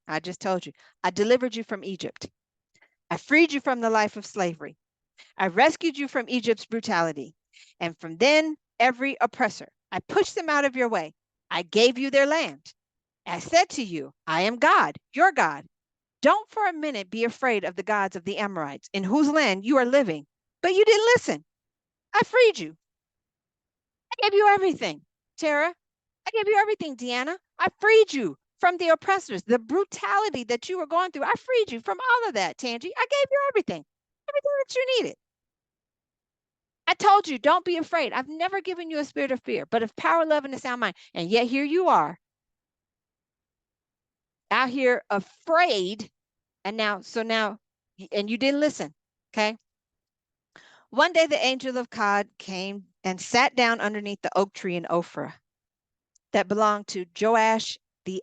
I just told you, I delivered you from Egypt. I freed you from the life of slavery. I rescued you from Egypt's brutality. And from then, every oppressor, I pushed them out of your way. I gave you their land. I said to you, I am God, your God. Don't for a minute be afraid of the gods of the Amorites, in whose land you are living. But you didn't listen. I freed you. I gave you everything, Tara. I gave you everything, Deanna. I freed you from the oppressors, the brutality that you were going through. I freed you from all of that, Tangi. I gave you everything, everything that you needed. I told you, don't be afraid. I've never given you a spirit of fear, but of power, love, and a sound mind. And yet here you are out here afraid. And now, and you didn't listen. Okay. One day the angel of God came and sat down underneath the oak tree in Ophrah that belonged to Joash the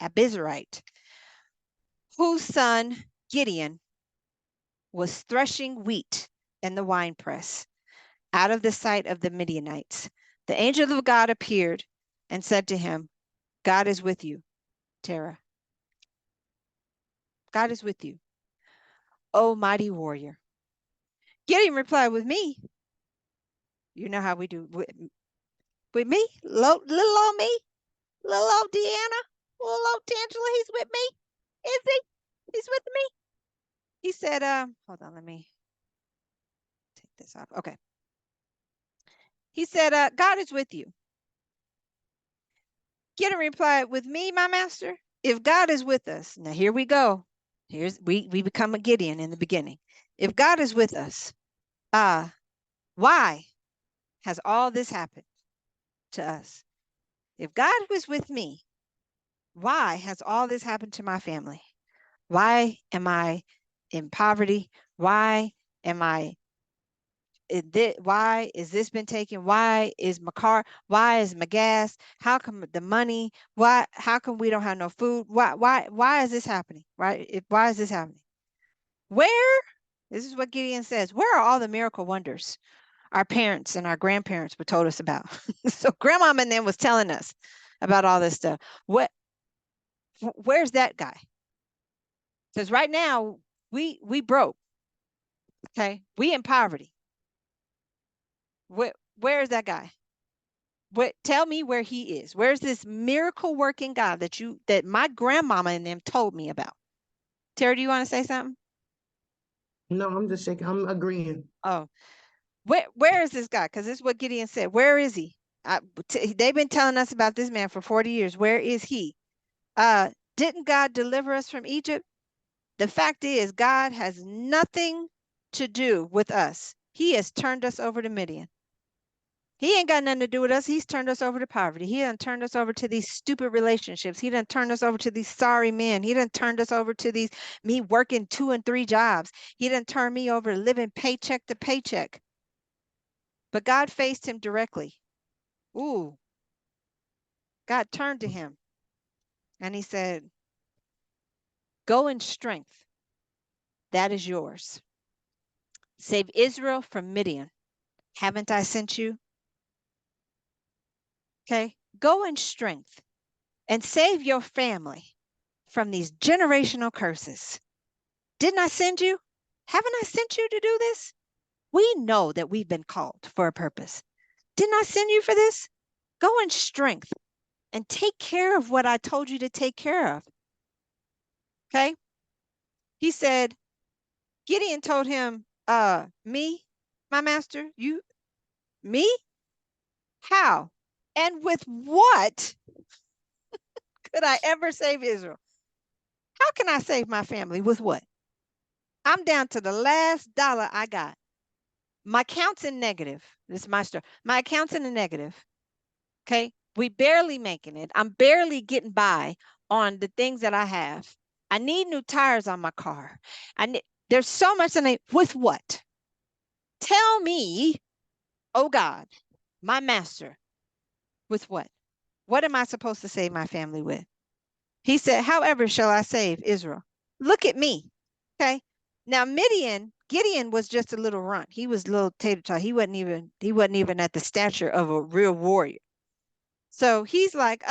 Abizarite, whose son Gideon was threshing wheat in the winepress out of the sight of the Midianites. The angel of God appeared and said to him, God is with you, Tara. God is with you, O mighty warrior. Gideon replied, with me. You know how we do with me, little old me, little old Deanna, little old Tangela. He's with me. Is he? He's with me. He said, hold on, let me take this off. Okay. He said, God is with you. Gideon replied, with me, my master? If God is with us, now here we go. We become a Gideon in the beginning. If God is with us, why has all this happened to us? If God was with me, why has all this happened to my family? Why am I in poverty? Why am I why is this been taken? Why is my car? Why is my gas? How come the money? How come we don't have no food? Why is this happening? Right? Why is this happening? Where? This is what Gideon says. Where are all the miracle wonders our parents and our grandparents were told us about? So grandmama and them was telling us about all this stuff. Where's that guy? Because right now we broke. Okay, we in poverty. Where is that guy? Tell me where he is. Where's this miracle working God that my grandmama and them told me about? Terry, do you want to say something? No, I'm just shaking. I'm agreeing. Oh, where is this guy? Because this is what Gideon said. Where is he? They've been telling us about this man for 40 years. Where is he? Didn't God deliver us from Egypt? The fact is, God has nothing to do with us. He has turned us over to Midian. He ain't got nothing to do with us. He's turned us over to poverty. He done turned us over to these stupid relationships. He done turned us over to these sorry men. He done turned us over to me working 2 and 3 jobs. He done turned me over to living paycheck to paycheck. But God faced him directly. Ooh, God turned to him and he said, go in strength. That is yours. Save Israel from Midian. Haven't I sent you? Okay, go in strength and save your family from these generational curses. Didn't I send you? Haven't I sent you to do this? We know that we've been called for a purpose. Didn't I send you for this? Go in strength and take care of what I told you to take care of. Okay. He said, Gideon told him, me, my master, you, me? How? And with what could I ever save Israel? How can I save my family? With what? I'm down to the last dollar I got. My account's in negative. This is my story. My account's in the negative. Okay. We barely making it. I'm barely getting by on the things that I have. I need new tires on my car. There's so much in it. With what? Tell me, oh God, my master, with what? What am I supposed to save my family with? He said, however shall I save Israel? Look at me. Okay. Now Gideon was just a little runt. He was a little tater tot. He wasn't even at the stature of a real warrior. So he's like,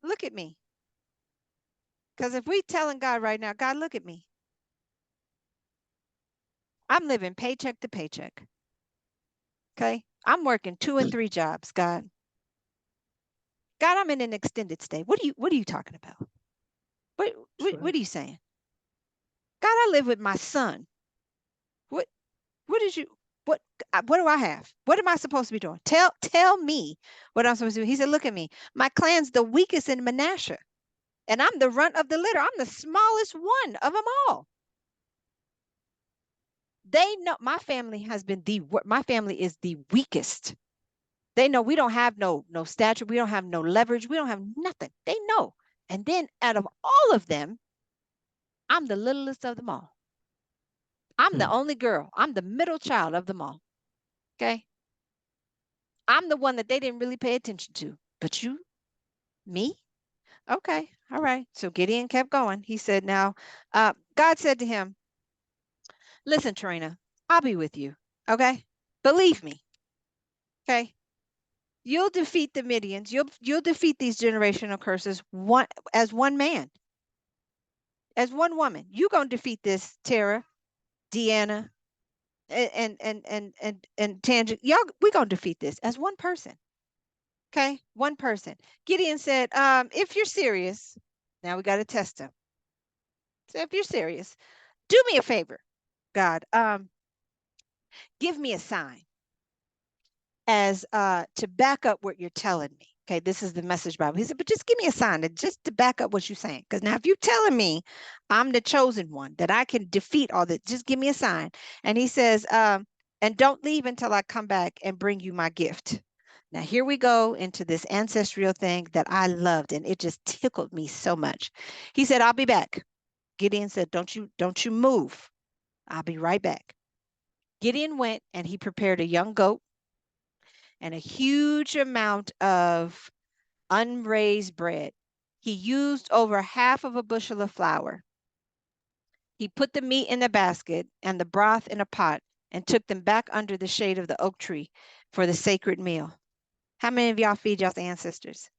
look at me. Because if we telling God right now, God, look at me. I'm living paycheck to paycheck. Okay. I'm working 2 and 3 jobs, God. God, I'm in an extended stay. What are you talking about? What are you saying? God, I live with my son. What what did you what do I have? What am I supposed to be doing? Tell me what I'm supposed to do. He said, look at me. My clan's the weakest in Manasseh, and I'm the runt of the litter. I'm the smallest one of them all. They know my family is the weakest. They know we don't have no stature, we don't have no leverage, we don't have nothing. They know. And then out of all of them, I'm the littlest of them all. I'm the only girl. I'm the middle child of them all. Okay. I'm the one that they didn't really pay attention to. But you, me? Okay. All right. So Gideon kept going. He said, now, God said to him, listen, Trina, I'll be with you. Okay. Believe me. Okay. You'll defeat the Midians. You'll defeat these generational curses as one man, as one woman. You gonna defeat this, Tara, Deanna, and Tangent. Y'all, we gonna defeat this as one person. Okay, one person. Gideon said, if you're serious, now we got to test him. So if you're serious, do me a favor, God. Give me a sign as to back up what you're telling me. Okay, this is the Message Bible. He said, but just give me a sign just to back up what you're saying. Because now if you're telling me I'm the chosen one, that I can defeat all that, just give me a sign. And he says, and don't leave until I come back and bring you my gift. Now here we go into this ancestral thing that I loved, and it just tickled me so much. He said, I'll be back. Gideon said, don't you move. I'll be right back. Gideon went and he prepared a young goat and a huge amount of unraised bread. He used over half of a bushel of flour. He put the meat in a basket and the broth in a pot and took them back under the shade of the oak tree for the sacred meal. How many of y'all feed y'all's ancestors?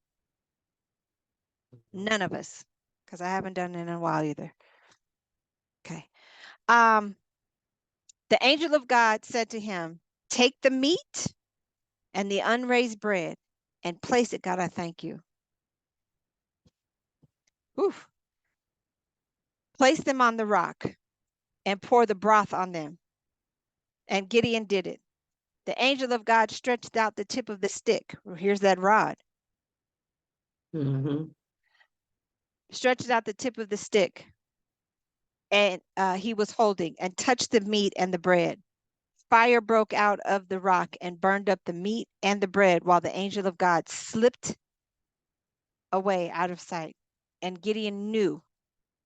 None of us, because I haven't done it in a while either. Okay. The angel of God said to him, take the meat and the unraised bread and place it. God, I thank you. Oof. Place them on the rock and pour the broth on them. And Gideon did it. The angel of God stretched out the tip of the stick. Well, here's that rod. Stretched out the tip of the stick, and he was holding, and touched the meat and the bread. Fire broke out of the rock and burned up the meat and the bread, while the angel of God slipped away out of sight. And Gideon knew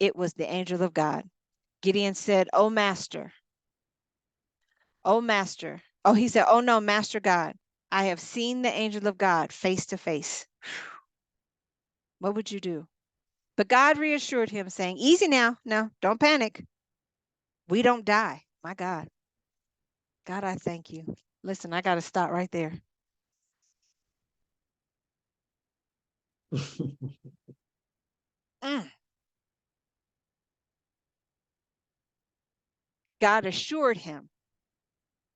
it was the angel of God. Gideon said, "Oh, master, oh, master." Oh, he said, "Oh, no, master God, I have seen the angel of God face to face." What would you do? But God reassured him, saying, easy now. No, don't panic. We don't die. My God. God, I thank you. Listen, I got to stop right there. Mm. God assured him,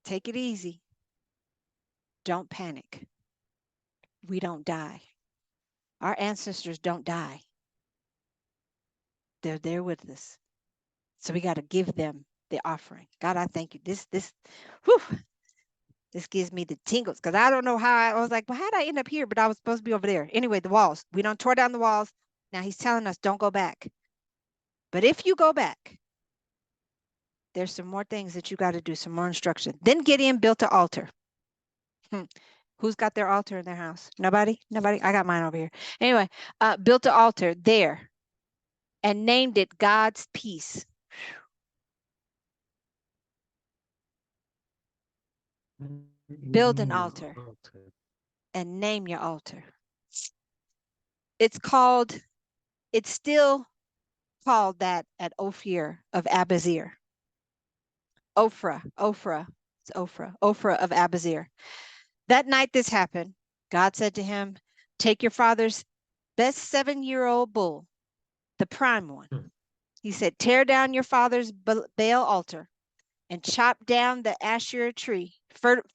take it easy. Don't panic. We don't die. Our ancestors don't die. They're there with us. So we got to give them the offering. God, I thank you. Whew, this gives me the tingles because I don't know how I was like, well, how did I end up here? But I was supposed to be over there. Anyway, the walls. We don't tore down the walls. Now he's telling us don't go back. But if you go back, there's some more things that you got to do, some more instruction. Then Gideon built an altar. Who's got their altar in their house? Nobody? Nobody? I got mine over here. Anyway, built an altar there and named it God's Peace. Build an altar and name your altar. It's still called that at Ophir of Abazir. Ophrah of Abazir. That night this happened, God said to him, take your father's best 7-year-old bull, the prime one. He said, tear down your father's Baal altar and chop down the Asherah tree,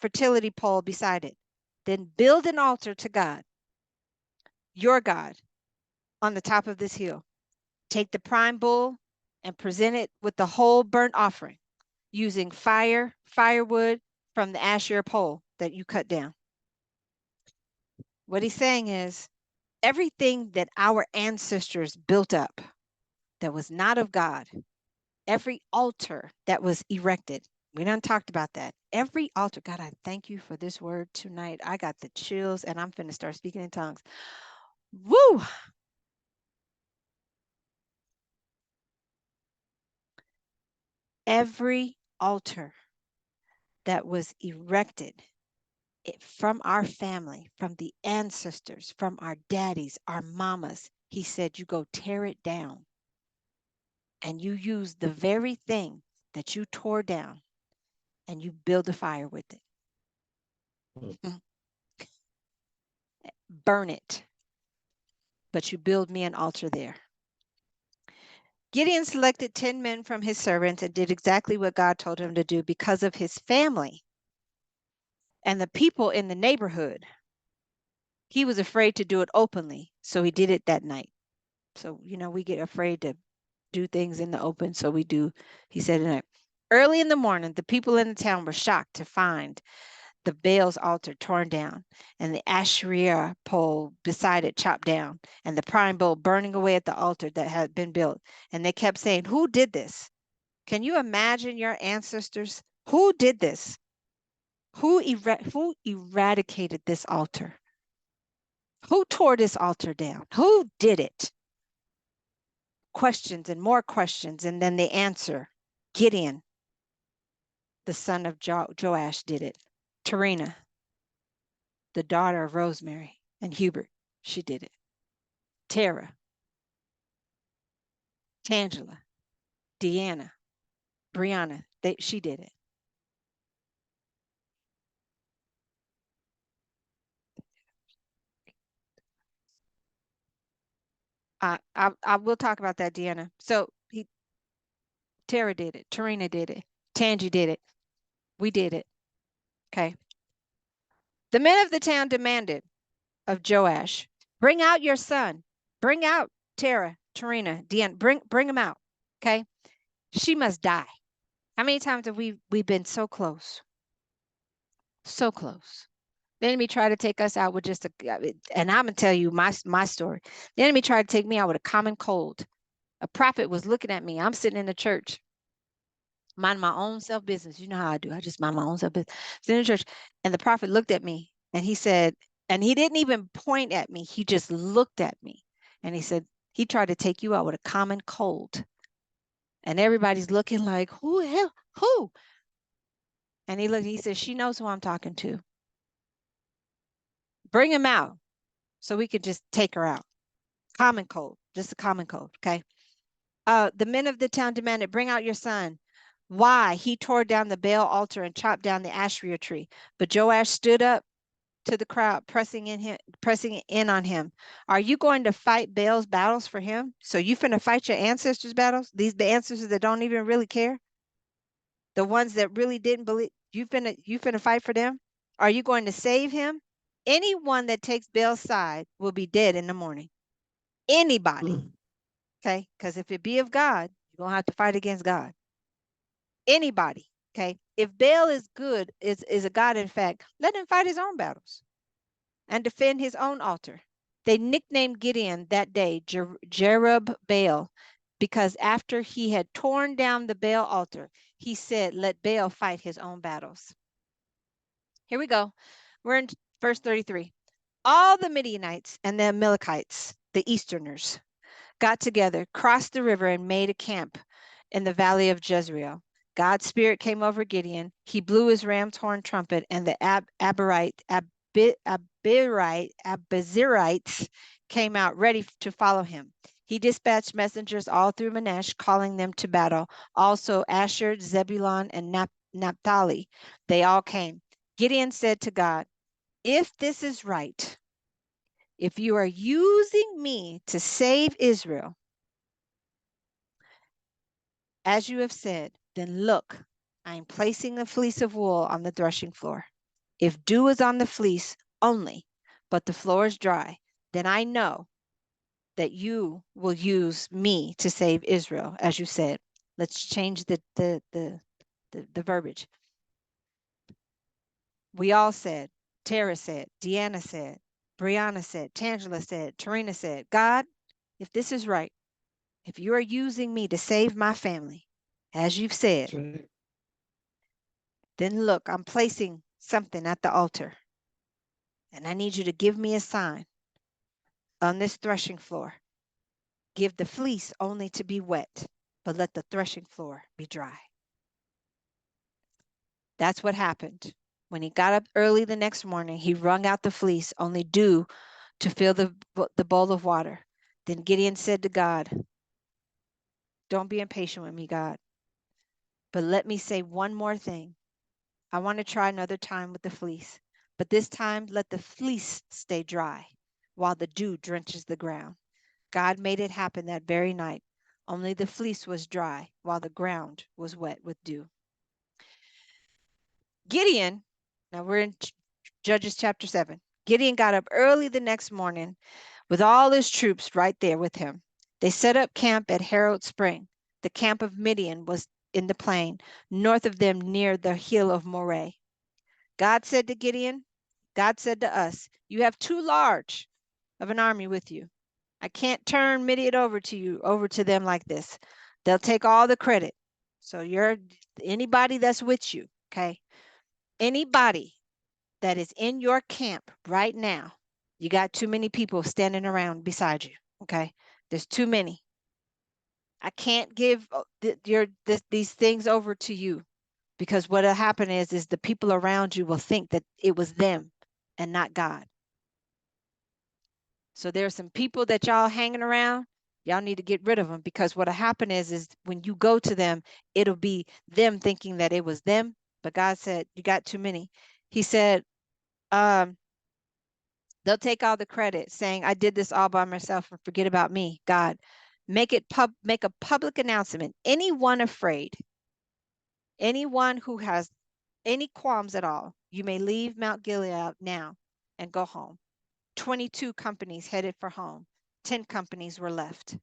fertility pole beside it. Then build an altar to God, your God, on the top of this hill. Take the prime bull and present it with the whole burnt offering using firewood from the Asherah pole that you cut down. What he's saying is everything that our ancestors built up that was not of God, every altar that was erected, we done talked about that. Every altar, God, I thank you for this word tonight. I got the chills and I'm finna start speaking in tongues. Woo! Every altar that was erected from our family, from the ancestors, from our daddies, our mamas, he said, you go tear it down and you use the very thing that you tore down and you build a fire with it. Burn it, but you build me an altar there. Gideon selected 10 men from his servants and did exactly what God told him to do because of his family and the people in the neighborhood. He was afraid to do it openly, so he did it that night. So, we get afraid to do things in the open, so we do. He said, early in the morning, the people in the town were shocked to find the Baal's altar torn down and the Asherah pole beside it chopped down and the prime bull burning away at the altar that had been built. And they kept saying, who did this? Can you imagine your ancestors? Who did this? Who eradicated this altar? Who tore this altar down? Who did it? Questions and more questions. And then the answer, Gideon, the son of Joash, did it. Tarina, the daughter of Rosemary and Hubert, she did it. Tara, Tangela, Deanna, Brianna, she did it. I will talk about that, Deanna. So Tara did it. Tarina did it. Tangi did it. We did it. Okay. The men of the town demanded of Joash, bring out your son. Bring out Tara, Tarina, Deanna. Bring him out. Okay. She must die. How many times have we've been so close? So close. The enemy tried to take us out with just and I'm gonna tell you my story. The enemy tried to take me out with a common cold. A prophet was looking at me. I'm sitting in the church, mind my own self business. You know how I do. I just mind my own self business. Sitting in the church, and the prophet looked at me and he said, and he didn't even point at me. He just looked at me and he said, he tried to take you out with a common cold. And everybody's looking like, who the hell? Who? And he said, she knows who I'm talking to. Bring him out so we could just take her out. Common cold, just a common cold, okay? The men of the town demanded, bring out your son. Why? He tore down the Baal altar and chopped down the Asherah tree. But Joash stood up to the crowd, pressing in on him. Are you going to fight Baal's battles for him? So you finna fight your ancestors' battles? These ancestors that don't even really care? The ones that really didn't believe, you finna fight for them? Are you going to save him? Anyone that takes Baal's side will be dead in the morning. Anybody, Mm. okay? Because if it be of God, you're gonna have to fight against God. Anybody, okay? If Baal is good, is a God in fact, let him fight his own battles and defend his own altar. They nicknamed Gideon that day Jerub-Baal because after he had torn down the Baal altar, he said, let Baal fight his own battles. Here we go. We're in verse 33. All the Midianites and the Amalekites, the Easterners, got together, crossed the river, and made a camp in the valley of Jezreel. God's spirit came over Gideon. He blew his ram's horn trumpet, and the Abizarites came out ready to follow him. He dispatched messengers all through Manasseh, calling them to battle. Also Asher, Zebulun, and Naphtali. They all came. Gideon said to God, if this is right, if you are using me to save Israel, as you have said, then look, I am placing the fleece of wool on the threshing floor. If dew is on the fleece only, but the floor is dry, then I know that you will use me to save Israel, as you said. Let's change the verbiage. We all said, Tara said, Deanna said, Brianna said, Tangela said, Tarina said, God, if this is right, if you are using me to save my family, as you've said, Right. then look, I'm placing something at the altar. And I need you to give me a sign on this threshing floor. Give the fleece only to be wet, but let the threshing floor be dry. That's what happened. When he got up early the next morning, he wrung out the fleece, only dew to fill the bowl of water. Then Gideon said to God, don't be impatient with me, God, but let me say one more thing. I want to try another time with the fleece, but this time let the fleece stay dry while the dew drenches the ground. God made it happen that very night. Only the fleece was dry while the ground was wet with dew. Gideon, now we're in Judges chapter 7. Gideon got up early the next morning with all his troops right there with him. They set up camp at Harod Spring. The camp of Midian was in the plain, north of them near the hill of Moreh. God said to Gideon, God said to us, you have too large of an army with you. I can't turn Midian over to them like this. They'll take all the credit. So anybody that's with you, okay? Anybody that is in your camp right now, you got too many people standing around beside you, okay? There's too many. I can't give these things over to you because what'll happen is the people around you will think that it was them and not God. So there's some people that y'all hanging around. Y'all need to get rid of them because what'll happen is when you go to them, it'll be them thinking that it was them. But God said, you got too many. He said, they'll take all the credit saying, I did this all by myself and forget about me. God, make a public announcement. Anyone afraid, anyone who has any qualms at all, you may leave Mount Gilead now and go home. 22 companies headed for home. 10 companies were left.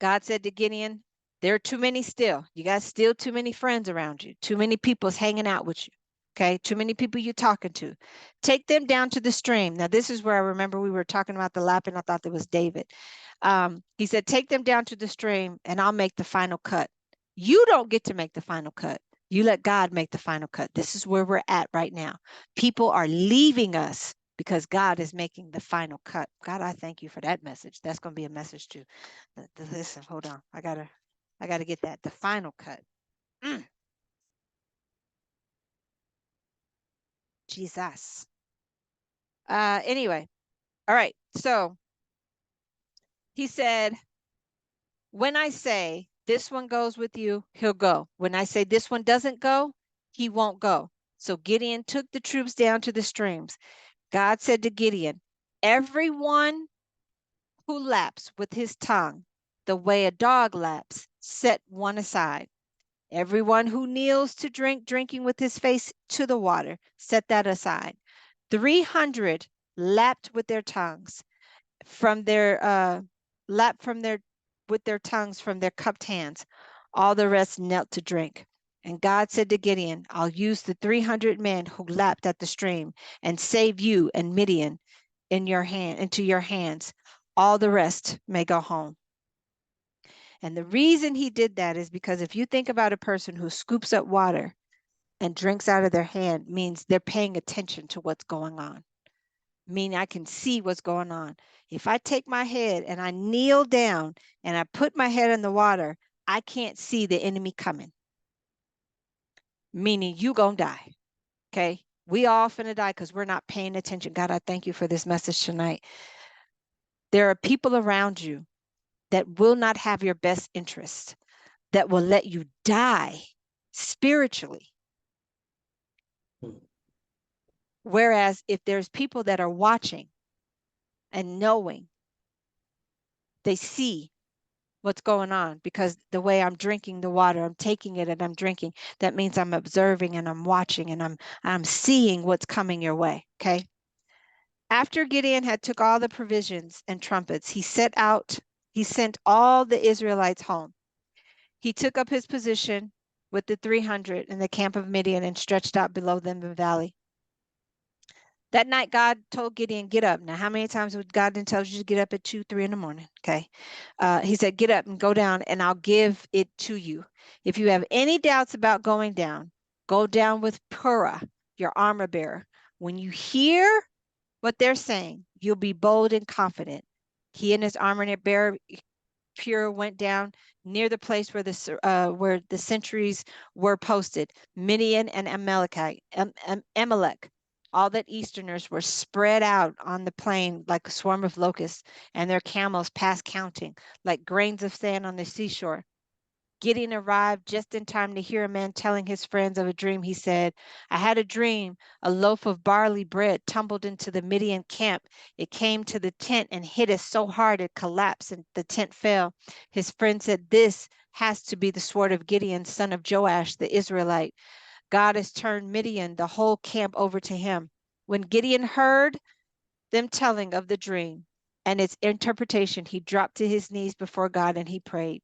God said to Gideon, there are too many still. You got still too many friends around you. Too many people's hanging out with you. Okay, too many people you're talking to. Take them down to the stream. Now, this is where I remember we were talking about the lapping. I thought that was David. He said, take them down to the stream and I'll make the final cut. You don't get to make the final cut. You let God make the final cut. This is where we're at right now. People are leaving us because God is making the final cut. God, I thank you for that message. That's going to be a message too. Listen, hold on. I gotta get that. The final cut. Jesus. Anyway, all right. So he said, when I say this one goes with you, he'll go. When I say this one doesn't go, he won't go. So Gideon took the troops down to the streams. God said to Gideon, everyone who laps with his tongue the way a dog laps, set one aside. Everyone who kneels to drink, drinking with his face to the water, set that aside. 300 lapped with their tongues from their lapped from their with their tongues from their cupped hands. All the rest knelt to drink. And God said to Gideon, I'll use the 300 men who lapped at the stream and save you and Midian into your hands. All the rest may go home. And the reason he did that is because if you think about a person who scoops up water and drinks out of their hand, means they're paying attention to what's going on. Meaning I can see what's going on. If I take my head and I kneel down and I put my head in the water, I can't see the enemy coming. Meaning you gonna die. Okay. We all finna die because we're not paying attention. God, I thank you for this message tonight. There are people around you that will not have your best interest, that will let you die spiritually. Whereas if there's people that are watching and knowing, they see what's going on, because the way I'm drinking the water, I'm taking it and I'm drinking. That means I'm observing and I'm watching and I'm seeing what's coming your way. Okay. After Gideon had took all the provisions and trumpets, he sent all the Israelites home. He took up his position with the 300 in the camp of Midian and stretched out below them in the valley. That night, God told Gideon, get up. Now, how many times would God didn't tell you to get up at 2, 3 in the morning? Okay. He said, get up and go down and I'll give it to you. If you have any doubts about going down, go down with Purah, your armor bearer. When you hear what they're saying, you'll be bold and confident. He and his armor bearer Purah went down near the place where the sentries were posted. Midian and Amalek, all the Easterners were spread out on the plain like a swarm of locusts, and their camels past counting, like grains of sand on the seashore. Gideon arrived just in time to hear a man telling his friends of a dream. He said, I had a dream. A loaf of barley bread tumbled into the Midian camp. It came to the tent and hit us so hard it collapsed and the tent fell. His friend said, this has to be the sword of Gideon, son of Joash, the Israelite. God has turned Midian, the whole camp, over to him. When Gideon heard them telling of the dream and its interpretation, he dropped to his knees before God and he prayed.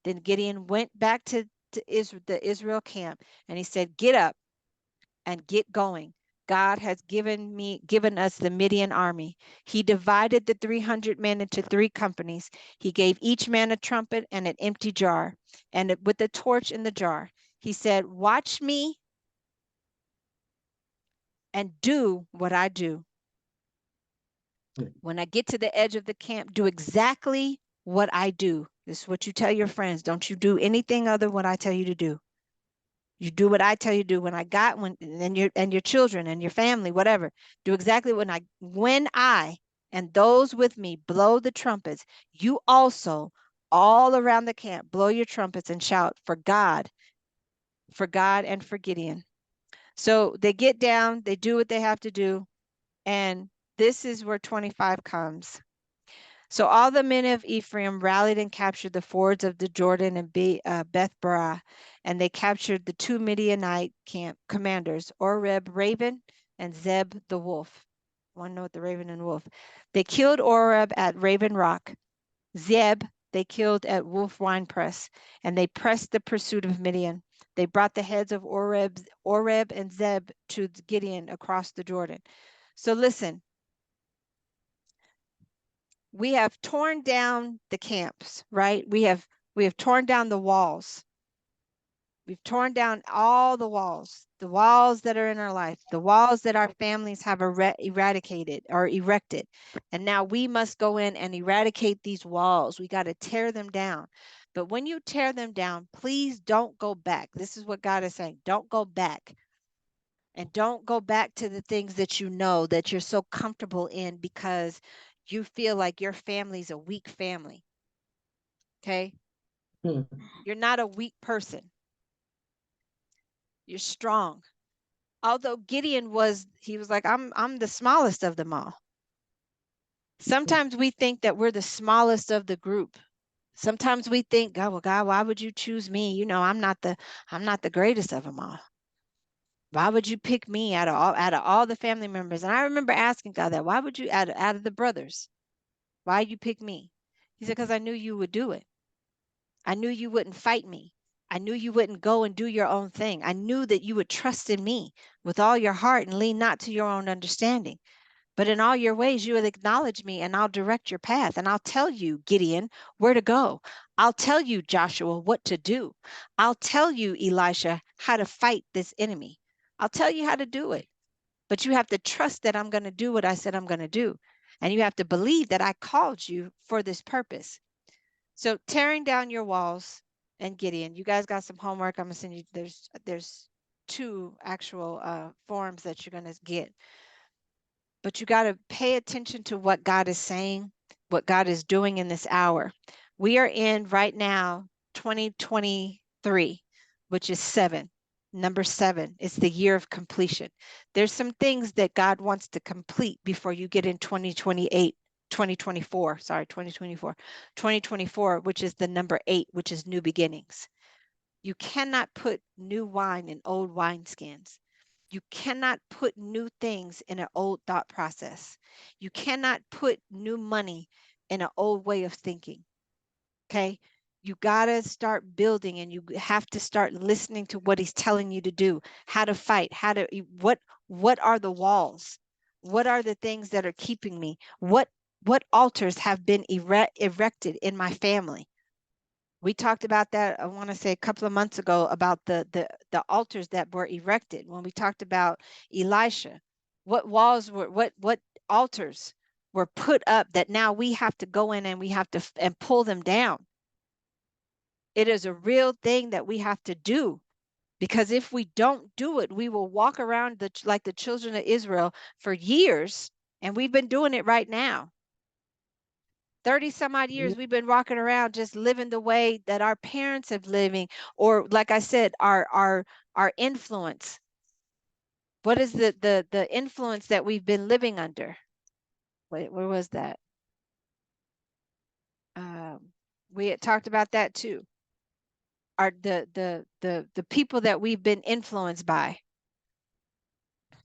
Then Gideon went back to the Israel camp and he said, get up and get going. God has given us the Midian army. He divided the 300 men into 3 companies. He gave each man a trumpet and an empty jar, and with a torch in the jar. He said, watch me and do what I do. When I get to the edge of the camp, do exactly what I do. This is what you tell your friends. Don't you do anything other than what I tell you to do. You do what I tell you to do. And your children and your family, whatever. Do exactly when I and those with me blow the trumpets, you also all around the camp blow your trumpets and shout for God and for Gideon. So they get down, they do what they have to do, and this is where 25 comes. So all the men of Ephraim rallied and captured the fords of the Jordan and Beth Barah, and they captured the 2 Midianite camp commanders, Oreb Raven and Zeb the wolf. Want to know what the Raven and Wolf? They killed Oreb at Raven Rock. Zeb they killed at Wolf Wine Press, and they pressed the pursuit of Midian. They brought the heads of Oreb and Zeb to Gideon across the Jordan. So listen, we have torn down the camps, right? We have torn down the walls. We've torn down all the walls that are in our life, the walls that our families have eradicated or erected. And now we must go in and eradicate these walls. We got to tear them down. But when you tear them down, please don't go back. This is what God is saying. Don't go back. And don't go back to the things that you know that you're so comfortable in because you feel like your family's a weak family. Okay? You're not a weak person. You're strong. Although Gideon was like, I'm the smallest of them all. Sometimes we think that we're the smallest of the group. Sometimes we think, God, well, God, why would you choose me? You know, I'm not the greatest of them all. Why would you pick me out of all the family members? And I remember asking God that, why would you out of the brothers, why you pick me? He said, because I knew you would do it. I knew you wouldn't fight me. I knew you wouldn't go and do your own thing. I knew that you would trust in me with all your heart and lean not to your own understanding. But in all your ways, you will acknowledge me and I'll direct your path. And I'll tell you, Gideon, where to go. I'll tell you, Joshua, what to do. I'll tell you, Elisha, how to fight this enemy. I'll tell you how to do it. But you have to trust that I'm going to do what I said I'm going to do. And you have to believe that I called you for this purpose. So tearing down your walls and Gideon, you guys got some homework. I'm going to send you, there's two actual forms that you're going to get. But you got to pay attention to what God is saying, what God is doing in this hour. We are in right now 2023, which is number 7. It's the year of completion. There's some things that God wants to complete before you get in 2024, which is the number 8, which is new beginnings. You cannot put new wine in old wineskins. You cannot put new things in an old thought process. You cannot put new money in an old way of thinking. Okay. You got to start building, and you have to start listening to what he's telling you to do, how to fight, what are the walls? What are the things that are keeping me? What altars have been erected in my family? We talked about that, I want to say a couple of months ago, about the altars that were erected. When we talked about Elisha, what walls were, what altars were put up that now we have to go in and we have to and pull them down. It is a real thing that we have to do, because if we don't do it, we will walk around like the children of Israel for years, and we've been doing it right now. 30 some odd years we've been walking around just living the way that our parents have living, or like I said, our influence. What is the influence that we've been living under? Wait, where was that? We had talked about that too. Are the people that we've been influenced by.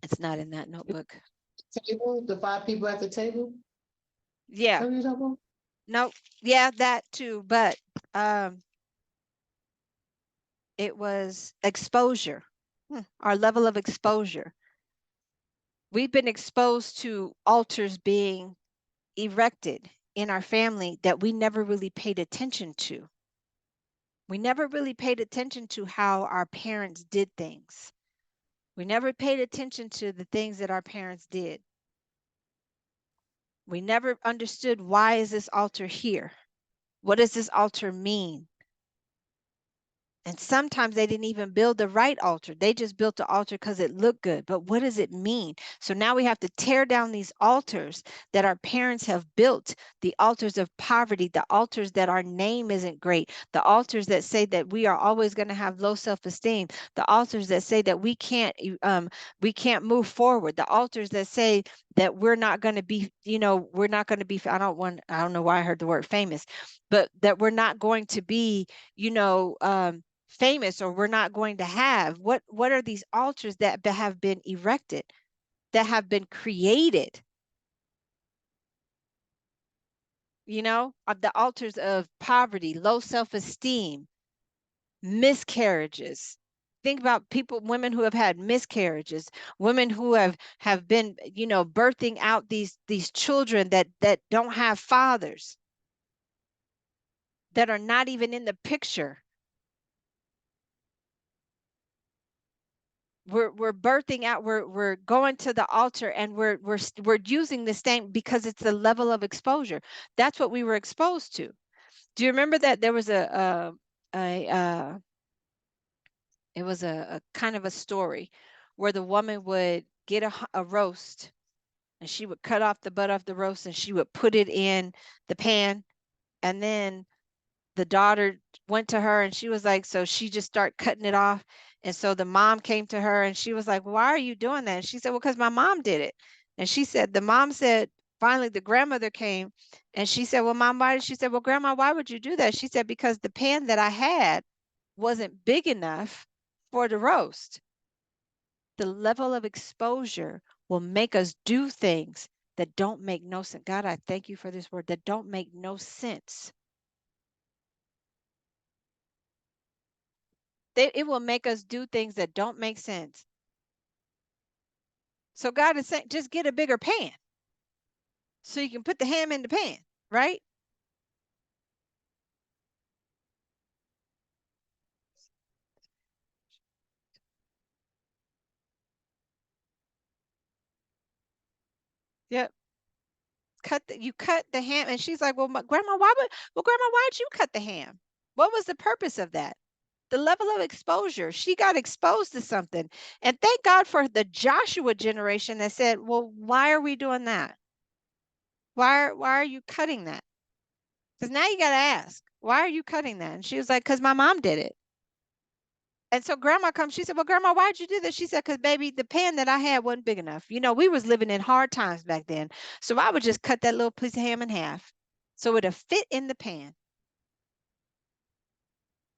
It's not in that notebook. Table, the 5 people at the table. Yeah. Nope. Yeah, that too. But it was exposure. Our level of exposure. We've been exposed to altars being erected in our family that we never really paid attention to. We never really paid attention to how our parents did things. We never paid attention to the things that our parents did. We never understood, why is this altar here? What does this altar mean? And sometimes they didn't even build the right altar. They just built the altar because it looked good. But what does it mean? So now we have to tear down these altars that our parents have built, the altars of poverty, the altars that our name isn't great, the altars that say that we are always going to have low self-esteem, the altars that say that we can't move forward, the altars that say that we're not going to be, we're not going to be, I don't know why I heard the word famous, but that we're not going to be, famous, or we're not going to have. What are these altars that have been erected, that have been created? The altars of poverty, low self-esteem, miscarriages. Think about women who have had miscarriages, women who have been, birthing out these children that don't have fathers, that are not even in the picture. We're birthing out, we're going to the altar, and we're using this thing because it's the level of exposure. That's what we were exposed to. Do you remember that there was it was a kind of a story where the woman would get a roast, and she would cut off the butt off the roast, and she would put it in the pan, and then the daughter went to her, and she was like, so she just started cutting it off. And so the mom came to her, and she was like, why are you doing that? And she said, well, because my mom did it. And she said, the mom said, finally the grandmother came and she said, well, Mom, why? She said, well, Grandma, why would you do that? She said, because the pan that I had wasn't big enough for the roast. The level of exposure will make us do things that don't make no sense. God, I thank you for this word, that don't make no sense. It will make us do things that don't make sense. So God is saying, just get a bigger pan so you can put the ham in the pan, right? Yep. You cut the ham. And she's like, well, Grandma, Grandma, why'd you cut the ham? What was the purpose of that? The level of exposure. She got exposed to something. And thank God for the Joshua generation that said, well, why are we doing that? Why are you cutting that? Because now you got to ask, why are you cutting that? And she was like, because my mom did it. And so grandma comes, she said, well, Grandma, why'd you do this? She said, because baby, the pan that I had wasn't big enough. You know, we was living in hard times back then. So I would just cut that little piece of ham in half so it'd fit in the pan.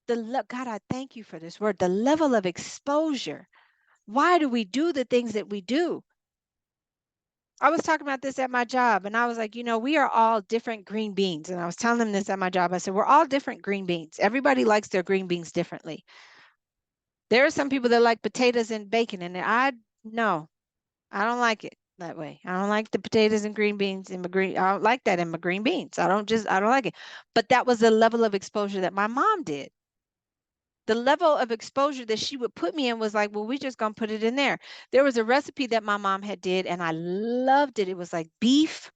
God, I thank you for this word. The level of exposure. Why do we do the things that we do? I was talking about this at my job and I was like, you know, we are all different green beans. And I was telling them this at my job. I said, we're all different green beans. Everybody likes their green beans differently. There are some people that like potatoes and bacon, and no, I don't like it that way. I don't like the potatoes and green beans in my green. I don't like that in my green beans. I don't like it. But that was the level of exposure that my mom did. The level of exposure that she would put me in was like, well, we just gonna put it in there. There was a recipe that my mom had did, and I loved it. It was like beef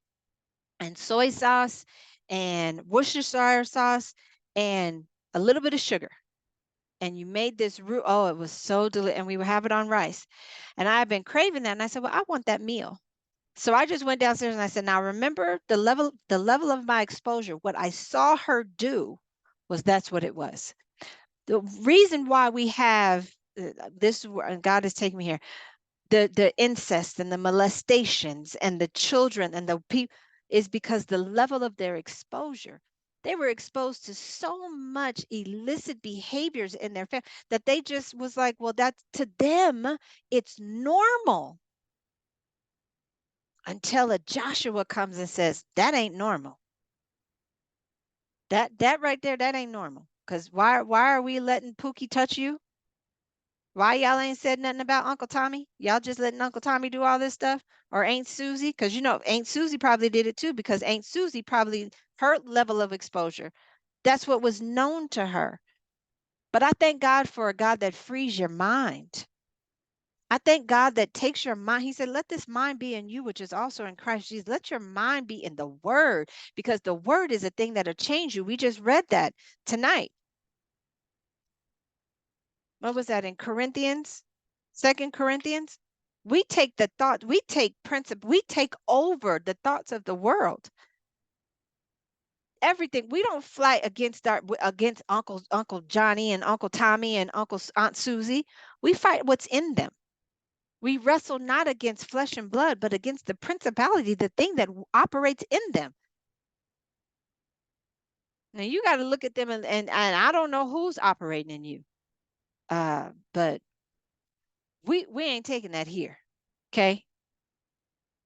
and soy sauce and Worcestershire sauce and a little bit of sugar. And you made this roux. Oh, it was so delicious. And we would have it on rice. And I had been craving that. And I said, well, I want that meal. So I just went downstairs and I said, now remember the level of my exposure. What I saw her do was that's what it was. The reason why we have this, and God is taking me here, the incest and the molestations and the children and the people is because the level of their exposure. They were exposed to so much illicit behaviors in their family that they just was like, well, that's to them, it's normal until a Joshua comes and says, that ain't normal. That right there, that ain't normal. Because why are we letting Pookie touch you? Why y'all ain't said nothing about Uncle Tommy? Y'all just letting Uncle Tommy do all this stuff? Or Aunt Susie? Because you know, Aunt Susie probably did it too, because Aunt Susie probably, her level of exposure, that's what was known to her. But I thank God for a God that frees your mind. I thank God that takes your mind. He said, let this mind be in you, which is also in Christ Jesus. Let your mind be in the word, because the word is a thing that'll change you. We just read that tonight. What was that in Corinthians? 2 Corinthians? We take the thought, we take principle, we take over the thoughts of the world. Everything. We don't fight against Uncle Johnny and Uncle Tommy and Aunt Susie. We fight what's in them. We wrestle not against flesh and blood, but against the principality, the thing that operates in them. Now you got to look at them and I don't know who's operating in you. But we ain't taking that here. Okay.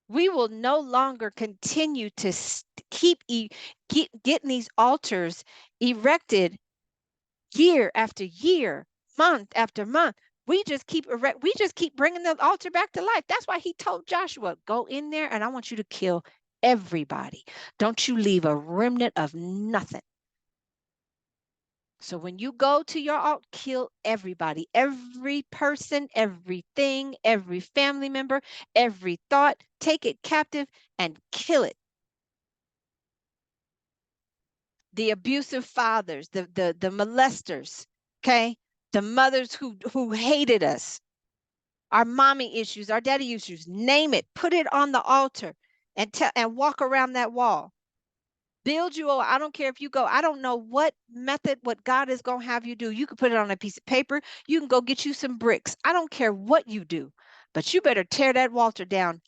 We will no longer continue to keep getting these altars erected year after year, month after month. We just keep bringing the altar back to life. That's why he told Joshua, go in there and I want you to kill everybody. Don't you leave a remnant of nothing. So when you go to your altar, kill everybody, every person, everything, every family member, every thought, take it captive and kill it. The abusive fathers, the molesters, okay? The mothers who hated us, our mommy issues, our daddy issues, name it, put it on the altar and walk around that wall. Build you, I don't care if you go, I don't know what method, what God is going to have you do. You can put it on a piece of paper. You can go get you some bricks. I don't care what you do, but you better tear that altar down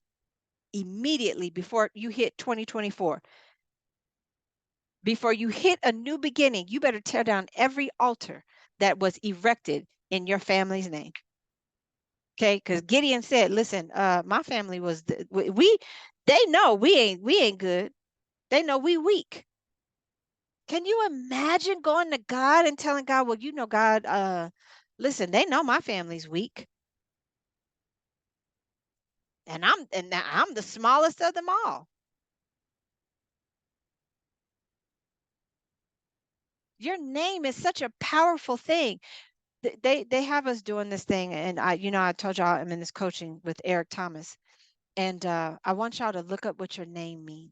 immediately before you hit 2024. Before you hit a new beginning, you better tear down every altar that was erected in your family's name. Okay, because Gideon said, listen, my family was they know we ain't good. They know we weak. Can you imagine going to God and telling God, well, God, listen, they know my family's weak. And I'm the smallest of them all. Your name is such a powerful thing. They have us doing this thing, and I told y'all I'm in this coaching with Eric Thomas, and I want y'all to look up what your name means.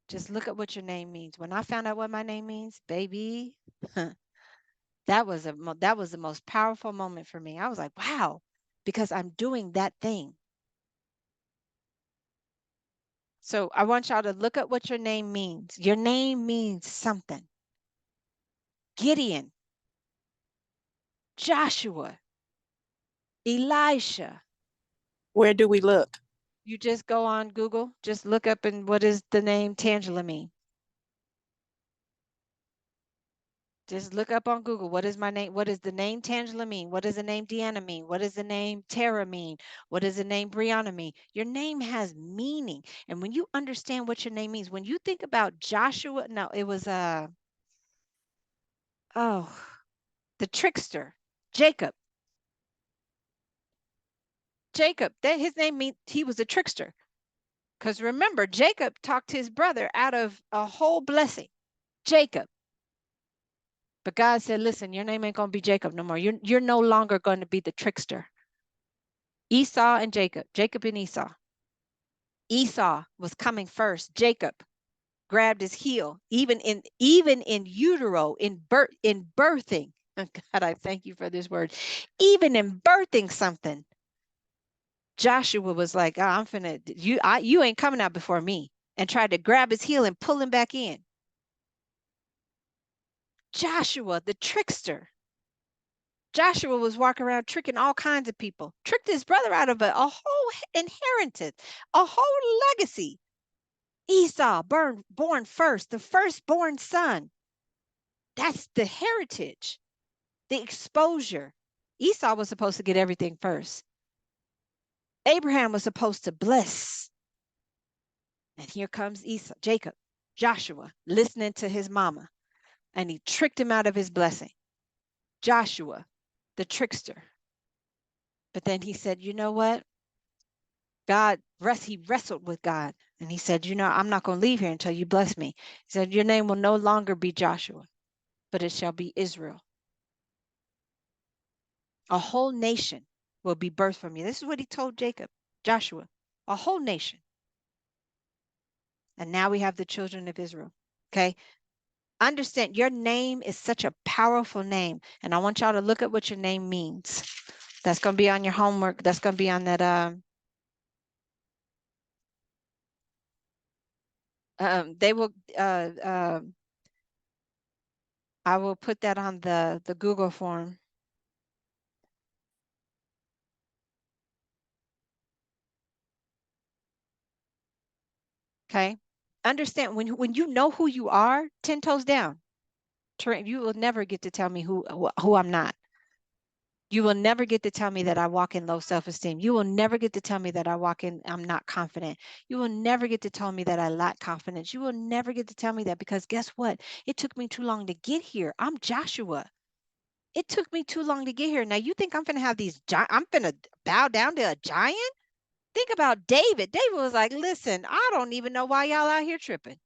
Just look at what your name means. When I found out what my name means, baby, that was the most powerful moment for me. I was like, wow, because I'm doing that thing. So I want y'all to look at what your name means. Your name means something. Gideon, Joshua, Elisha. Where do we look? You just go on Google, just look up and what does the name Tangela mean? Just look up on Google. What is my name? What does the name Tangela mean? What does the name Deanna mean? What does the name Tara mean? What does the name Brianna mean? Your name has meaning. And when you understand what your name means, when you think about Joshua, no, it was the trickster, Jacob. Jacob, that his name means he was a trickster. Because remember, Jacob talked his brother out of a whole blessing. Jacob. But God said, listen, your name ain't going to be Jacob no more. You're no longer going to be the trickster. Esau and Jacob, Jacob and Esau. Esau was coming first. Jacob grabbed his heel, even in utero, in birthing. God, I thank you for this word. Even in birthing something, Joshua was like, oh, I'm finna, you ain't coming out before me, and tried to grab his heel and pull him back in. Joshua, the trickster. Joshua was walking around tricking all kinds of people, tricked his brother out of a whole inheritance, a whole legacy. Esau, born first, the firstborn son. That's the heritage, the exposure. Esau was supposed to get everything first. Abraham was supposed to bless. And here comes Jacob, Joshua, listening to his mama, and he tricked him out of his blessing. Joshua, the trickster. But then he said, you know what? He wrestled with God, and he said, I'm not going to leave here until you bless me. He said, your name will no longer be Joshua, but it shall be Israel. A whole nation will be birthed from you. This is what he told Joshua, a whole nation. And now we have the children of Israel. Okay. Understand, your name is such a powerful name. And I want y'all to look at what your name means. That's going to be on your homework. That's going to be on that. They will. I will put that on the Google form. Okay. Understand, when you know who you are, 10 toes down. You will never get to tell me who I'm not. You will never get to tell me that I walk in low self-esteem. You will never get to tell me that I'm not confident. You will never get to tell me that I lack confidence. You will never get to tell me that, because guess what? It took me too long to get here. I'm Joshua. It took me too long to get here. Now you think I'm going to have I'm going to bow down to a giant? Think about David. David was like, listen, I don't even know why y'all out here tripping.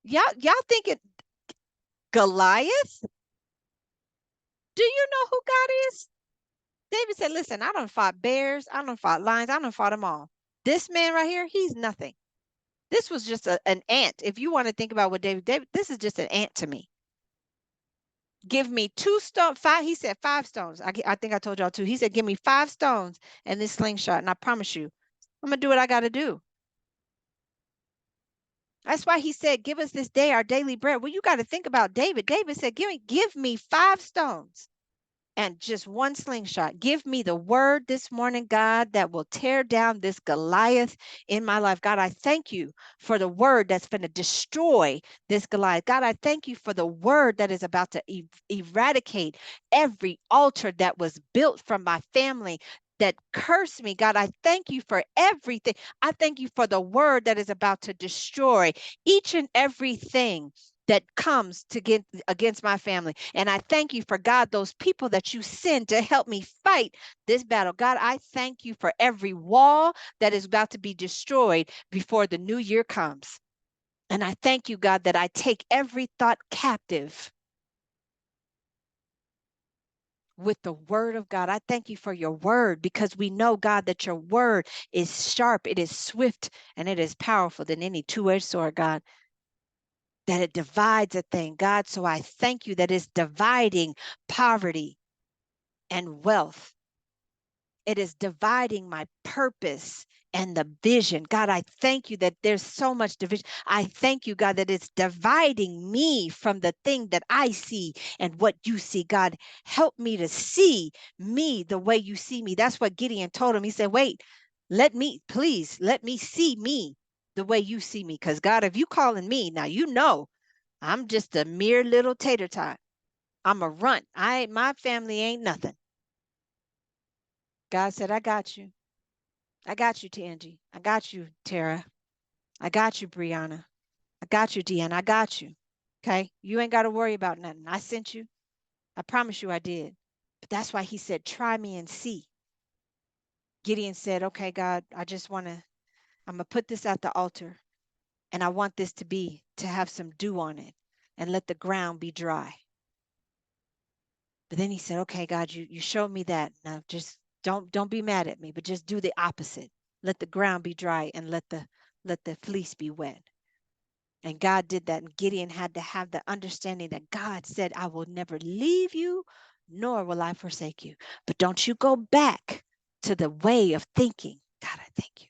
Y'all thinking Goliath? Do you know who God is? David said, listen, I done fought bears. I done fought lions. I done fought them all. This man right here, he's nothing. This was just an ant. If you want to think about what David, this is just an ant to me. Give me 2 stones, 5. He said 5 stones. I think I told y'all 2. He said, give me 5 stones and this slingshot. And I promise you, I'm going to do what I got to do. That's why he said, give us this day our daily bread. Well, you got to think about David. David said, give me 5 stones. and just one slingshot. Give me the word this morning, God, that will tear down this Goliath in my life. God, I thank you for the word that's going to destroy this Goliath. God, I thank you for the word that is about to eradicate every altar that was built from my family that cursed me. God, I thank you for everything. I thank you for the word that is about to destroy each and everything that comes to get against my family. And I thank you for, God, those people that you send to help me fight this battle. God, I thank you for every wall that is about to be destroyed before the new year comes. And I thank you, God, that I take every thought captive with the word of God. I thank you for your word, because we know, God, that your word is sharp, it is swift, and it is powerful than any two-edged sword, God, that it divides a thing, God. So I thank you that it's dividing poverty and wealth. It is dividing my purpose and the vision. God, I thank you that there's so much division. I thank you, God, that it's dividing me from the thing that I see and what you see. God, help me to see me the way you see me. That's what Gideon told him. He said, wait, please let me see me the way you see me. Because God, if you calling me, now you know I'm just a mere little tater tot. I'm a runt. My family ain't nothing. God said, I got you. I got you, Tangi. I got you, Tara. I got you, Brianna. I got you, Deanna. I got you. Okay? You ain't got to worry about nothing. I sent you. I promise you I did. But that's why he said, try me and see. Gideon said, okay, God, I'm going to put this at the altar. And I want this to have some dew on it and let the ground be dry. But then he said, okay, God, you showed me that. Now just don't be mad at me, but just do the opposite. Let the ground be dry and let the fleece be wet. And God did that. And Gideon had to have the understanding that God said, I will never leave you, nor will I forsake you. But don't you go back to the way of thinking. God, I thank you.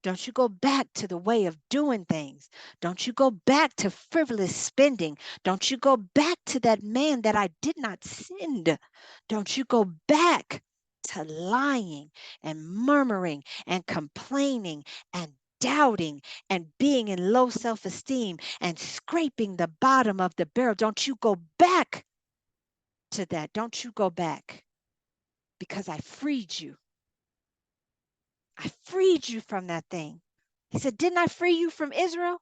Don't you go back to the way of doing things. Don't you go back to frivolous spending. Don't you go back to that man that I did not send. Don't you go back to lying and murmuring and complaining and doubting and being in low self-esteem and scraping the bottom of the barrel. Don't you go back to that. Don't you go back, because I freed you. I freed you from that thing. He said, didn't I free you from Israel?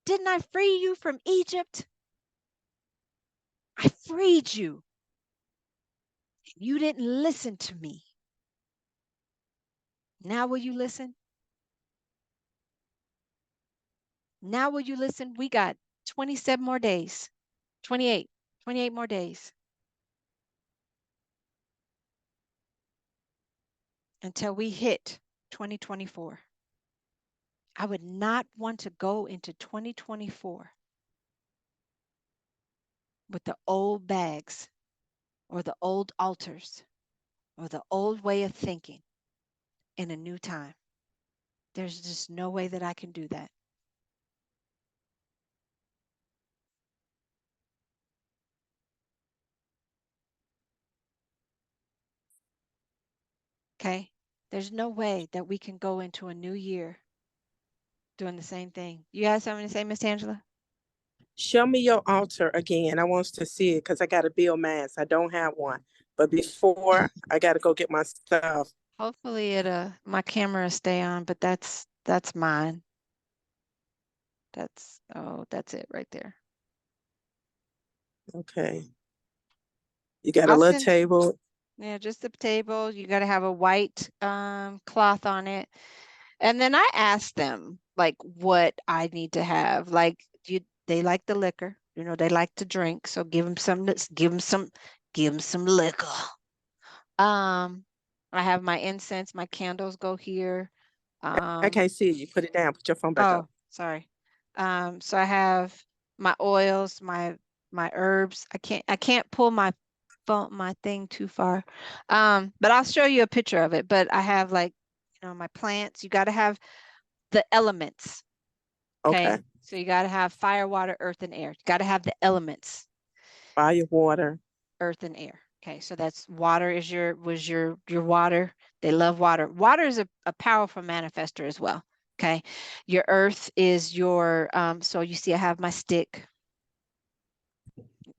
Didn't I free you from Egypt? I freed you. You didn't listen to me. Now will you listen? Now will you listen? We got 27 more days, 28 more days until we hit 2024. I would not want to go into 2024 with the old bags or the old altars or the old way of thinking in a new time. There's just no way that I can do that. Okay? There's no way that we can go into a new year doing the same thing. You have something to say, Miss Angela? Show me your altar again. I want to see it because I got to build mass. I don't have one. But before, I got to go get my stuff. Hopefully my camera stay on, but that's mine. That's it right there. Okay. You got a I'll little send, table. yeah, just the table. You got to have a white cloth on it. And then I asked them like what I need to have. Like, they like the liquor, they like to drink. So give them some liquor. I have my incense, my candles go here. I can't see it. You put it down. Put your phone back up. Oh, sorry. So I have my oils, my herbs. I can't pull my thing too far. But I'll show you a picture of it. But I have like, my plants. You got to have the elements. Okay. So you got to have fire, water, earth, and air. You got to have the elements. Fire, water, Earth and air. Okay, so that's water is your water. They love water. Water is a powerful manifester as well. Okay, your earth is your so you see I have my stick.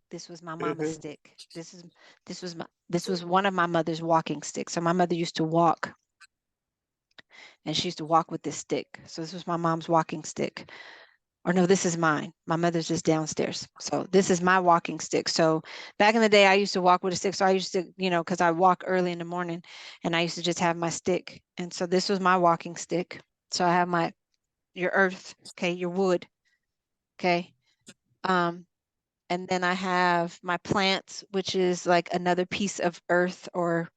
This was my mama's stick. This was one of my mother's walking sticks. So my mother used to walk, and she used to walk with this stick. So this was my mom's walking stick. Or no, this is mine. My mother's just downstairs. So this is my walking stick. So back in the day, I used to walk with a stick. So I used to, you know, because I walk early in the morning, and I used to just have my stick. And so this was my walking stick. So I have your earth, okay, your wood, okay. And then I have my plants, which is like another piece of earth or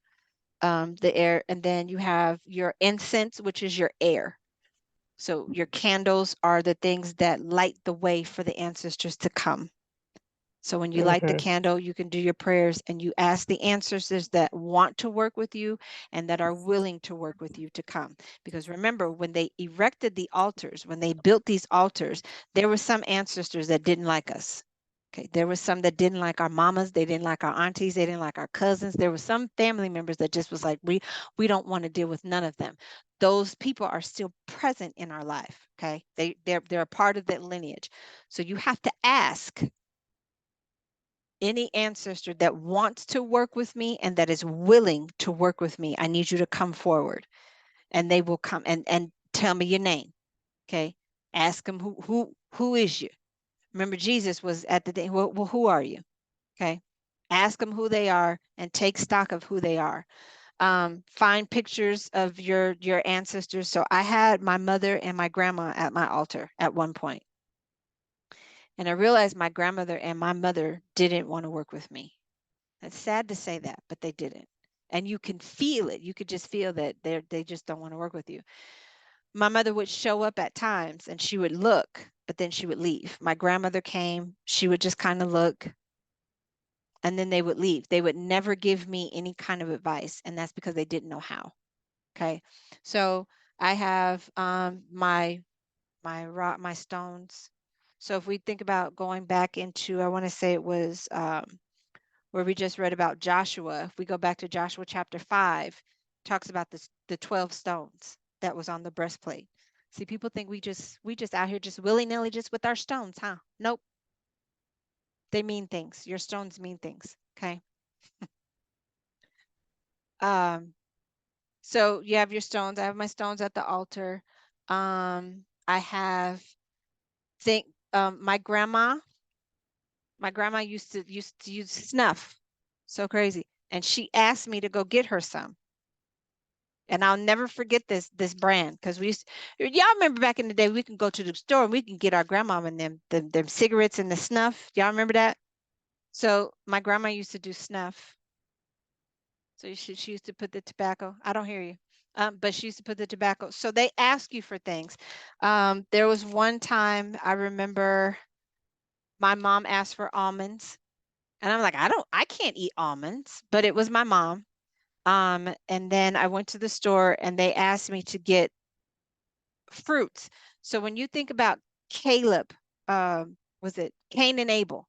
the air. And then you have your incense, which is your air. So your candles are the things that light the way for the ancestors to come. So when you light the candle, you can do your prayers and you ask the ancestors that want to work with you and that are willing to work with you to come. Because remember, when they erected the altars, when they built these altars, there were some ancestors that didn't like us. Okay, there was some that didn't like our mamas, they didn't like our aunties, they didn't like our cousins. There were some family members that just was like, we don't want to deal with none of them. Those people are still present in our life. Okay, they're a part of that lineage. So you have to ask any ancestor that wants to work with me and that is willing to work with me. I need you to come forward, and they will come and tell me your name. Okay, ask them who is you. Remember, Jesus was at the day, well, who are you? Okay. Ask them who they are and take stock of who they are. Find pictures of your ancestors. So I had my mother and my grandma at my altar at one point. And I realized my grandmother and my mother didn't want to work with me. It's sad to say that, but they didn't. And you can feel it. You could just feel that they just don't want to work with you. My mother would show up at times and she would look, but then she would leave. My grandmother came, she would just kind of look, and then they would leave. They would never give me any kind of advice, and that's because they didn't know how. Okay, so I have my rock, my stones. So if we think about going back into, I want to say it was where we just read about Joshua. If we go back to Joshua chapter 5, talks about the 12 stones that was on the breastplate. See, people think we just out here just willy-nilly just with our stones, huh? Nope. They mean things. Your stones mean things. Okay. So you have your stones. I have my stones at the altar. I have my grandma used to use snuff. So crazy. And she asked me to go get her some. And I'll never forget this brand, because y'all remember back in the day, we can go to the store and we can get our grandma and them cigarettes and the snuff. Y'all remember that? So my grandma used to do snuff. So she used to put the tobacco. I don't hear you. But she used to put the tobacco. So they ask you for things. There was one time I remember my mom asked for almonds. And I'm like, I can't eat almonds, but it was my mom. And then I went to the store and they asked me to get fruits. So when you think about Caleb, was it Cain and Abel?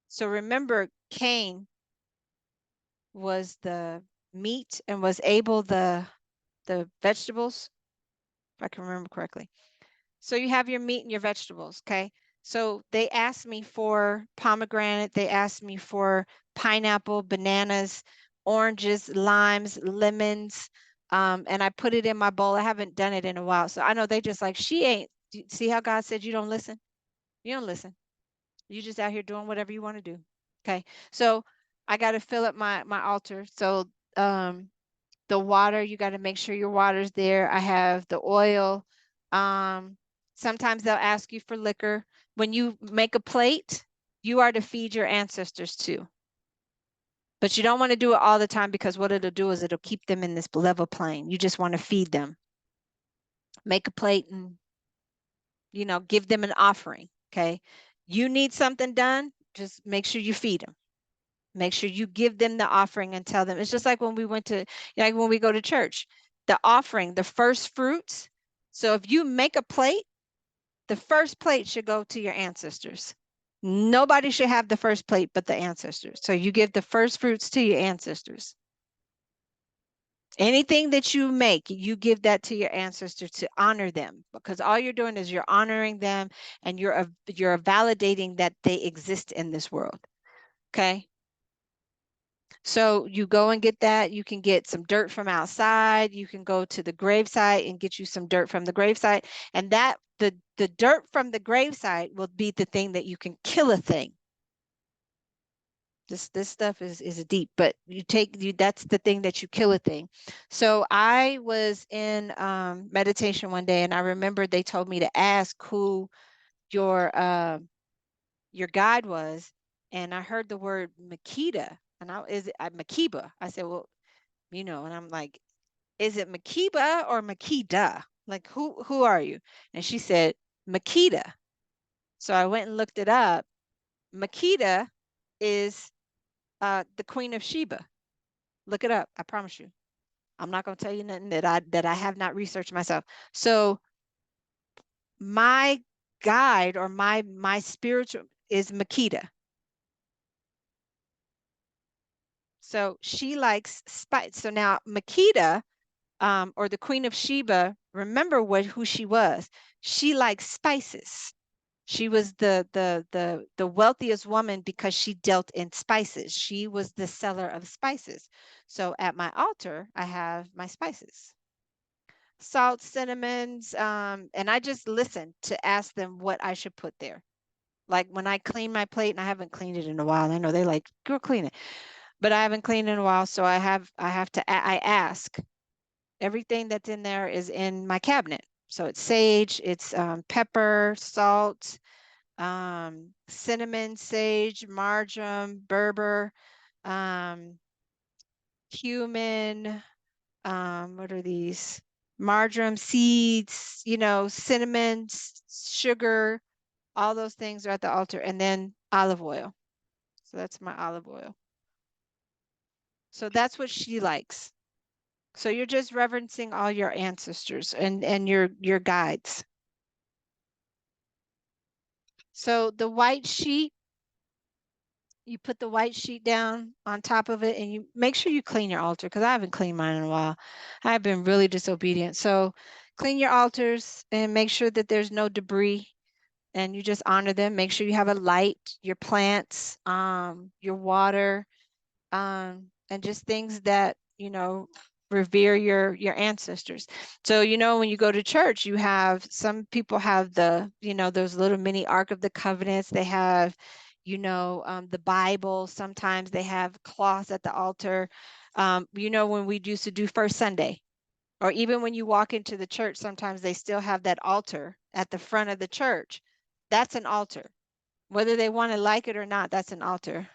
So remember, Cain was the meat and was Abel the vegetables, if I can remember correctly. So you have your meat and your vegetables, okay? So they asked me for pomegranate, they asked me for pineapple, bananas, oranges, limes, lemons, and I put it in my bowl. I haven't done it in a while. So I know they just like, she ain't, see how God said you don't listen? You don't listen. You just out here doing whatever you want to do. Okay. So I got to fill up my altar. So the water, you got to make sure your water's there. I have the oil. Sometimes they'll ask you for liquor. When you make a plate, you are to feed your ancestors too. But you don't want to do it all the time, because what it'll do is it'll keep them in this level plane. You just want to feed them. Make a plate and, give them an offering, okay? You need something done, just make sure you feed them. Make sure you give them the offering and tell them. It's just like when we went to, like when we go to church, the offering, the first fruits. So if you make a plate, the first plate should go to your ancestors. Nobody should have the first plate but the ancestors. So you give the first fruits to your ancestors. Anything that you make, you give that to your ancestors to honor them, because all you're doing is you're honoring them, and you're validating that they exist in this world. Okay. So you go and get that. You can get some dirt from outside. You can go to the gravesite and get you some dirt from the gravesite. And that the dirt from the gravesite will be the thing that you can kill a thing. This stuff is deep, but that's the thing that you kill a thing. So I was in meditation one day, and I remember they told me to ask who your guide was, and I heard the word Makita, and Makiba? I said, well, and I'm like, is it Makiba or Makida? Like, who are you? And she said, Makita. So I went and looked it up. Makita is the Queen of Sheba. Look it up. I promise you. I'm not going to tell you nothing that I have not researched myself. So my guide, or my spiritual, is Makita. So she likes spice. So now Makita, or the Queen of Sheba, remember who she was. She likes spices. She was the wealthiest woman because she dealt in spices. She was the seller of spices. So at my altar, I have my spices. Salt, cinnamons, and I just listen to ask them what I should put there. Like when I clean my plate, and I haven't cleaned it in a while. I know they like, go clean it, but I haven't cleaned in a while. So I ask. Everything that's in there is in my cabinet. So it's sage, it's pepper, salt, cinnamon, sage, marjoram, berber, cumin, what are these? Marjoram seeds, cinnamon, sugar, all those things are at the altar, and then olive oil. So that's my olive oil. So that's what she likes. So you're just reverencing all your ancestors and your guides. So the white sheet, you put the white sheet down on top of it, and you make sure you clean your altar, because I haven't cleaned mine in a while. I've been really disobedient. So clean your altars and make sure that there's no debris, and you just honor them. Make sure you have a light, your plants, your water, and just things that, revere your ancestors. So, when you go to church, you have, some people have those little mini Ark of the Covenants. They have, the Bible. Sometimes they have cloths at the altar. When we used to do First Sunday, or even when you walk into the church, sometimes they still have that altar at the front of the church. That's an altar. Whether they want to like it or not, that's an altar.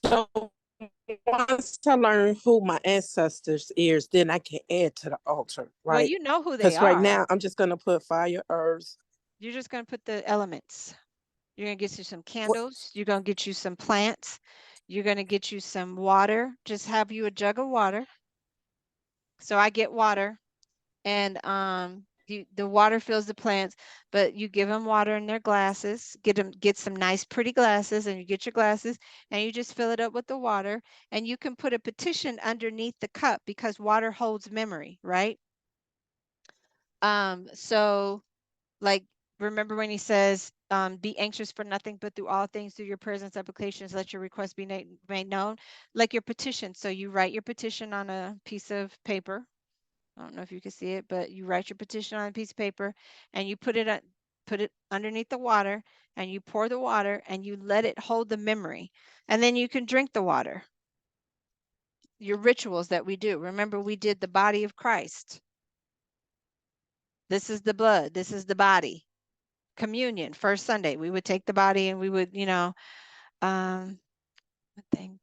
So once I learn who my ancestors is, then I can add to the altar, Well, right? you know who they Because right are. now I'm just gonna put fire, herbs. You're just going to put the elements. You're going to get you some What? candles. You're going to get you some plants. You're going to get you some water. Just have you a jug of water. So I get water, and the water fills the plants, but you give them water in their glasses. Get some nice pretty glasses, and you get your glasses, and you just fill it up with the water, and you can put a petition underneath the cup, because water holds memory, right? So, like, remember when he says, be anxious for nothing, but through all things, through your prayers and supplications, let your requests be made known, like your petition. So you write your petition on a piece of paper. I don't know if you can see it, but you write your petition on a piece of paper, and you put it underneath the water, and you pour the water, and you let it hold the memory, and then you can drink the water. Your rituals that we do. Remember, we did the body of Christ. This is the blood. This is the body. Communion, first Sunday, we would take the body, and we would, I think,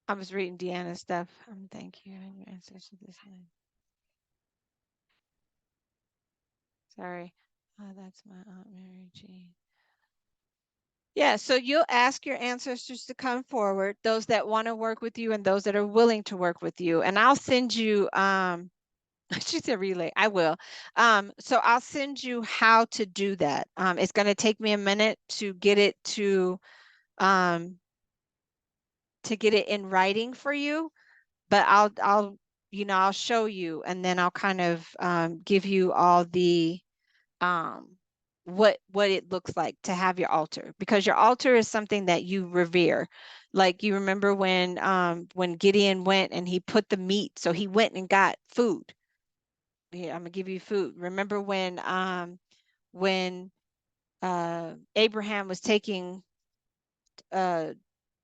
I was reading Deanna's stuff. Thank you. And your ancestors this night. Sorry. That's my Aunt Mary Jean. Yeah, so you'll ask your ancestors to come forward, those that want to work with you and those that are willing to work with you. And I'll send you, she said relay, I will. So I'll send you how to do that. It's going to take me a minute to get it um, to get it in writing for you, but I'll, I'll show you, and then I'll kind of give you all the, what it looks like to have your altar, because your altar is something that you revere. Like, you remember when Gideon went and he put the meat, so he went and got food. Yeah, I'm gonna give you food. Remember when Abraham was taking uh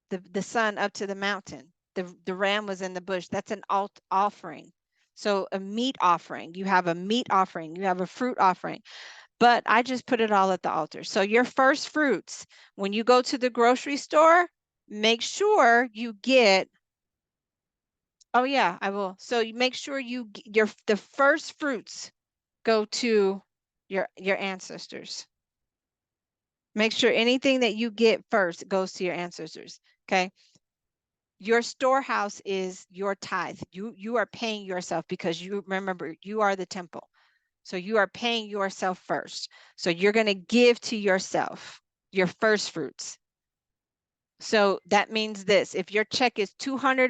the son up to the mountain, the ram was in the bush. That's an offering. So a meat offering, you have a meat offering, you have a fruit offering. But I just put it all at the altar. So your first fruits, when you go to the grocery store, make sure you get, oh yeah, I will. So you make sure the first fruits go to your ancestors. Make sure anything that you get first goes to your ancestors. Okay. Your storehouse is your tithe. You are paying yourself, because you remember, you are the temple. So you are paying yourself first. So you're going to give to yourself your first fruits. So that means this: if your check is $200,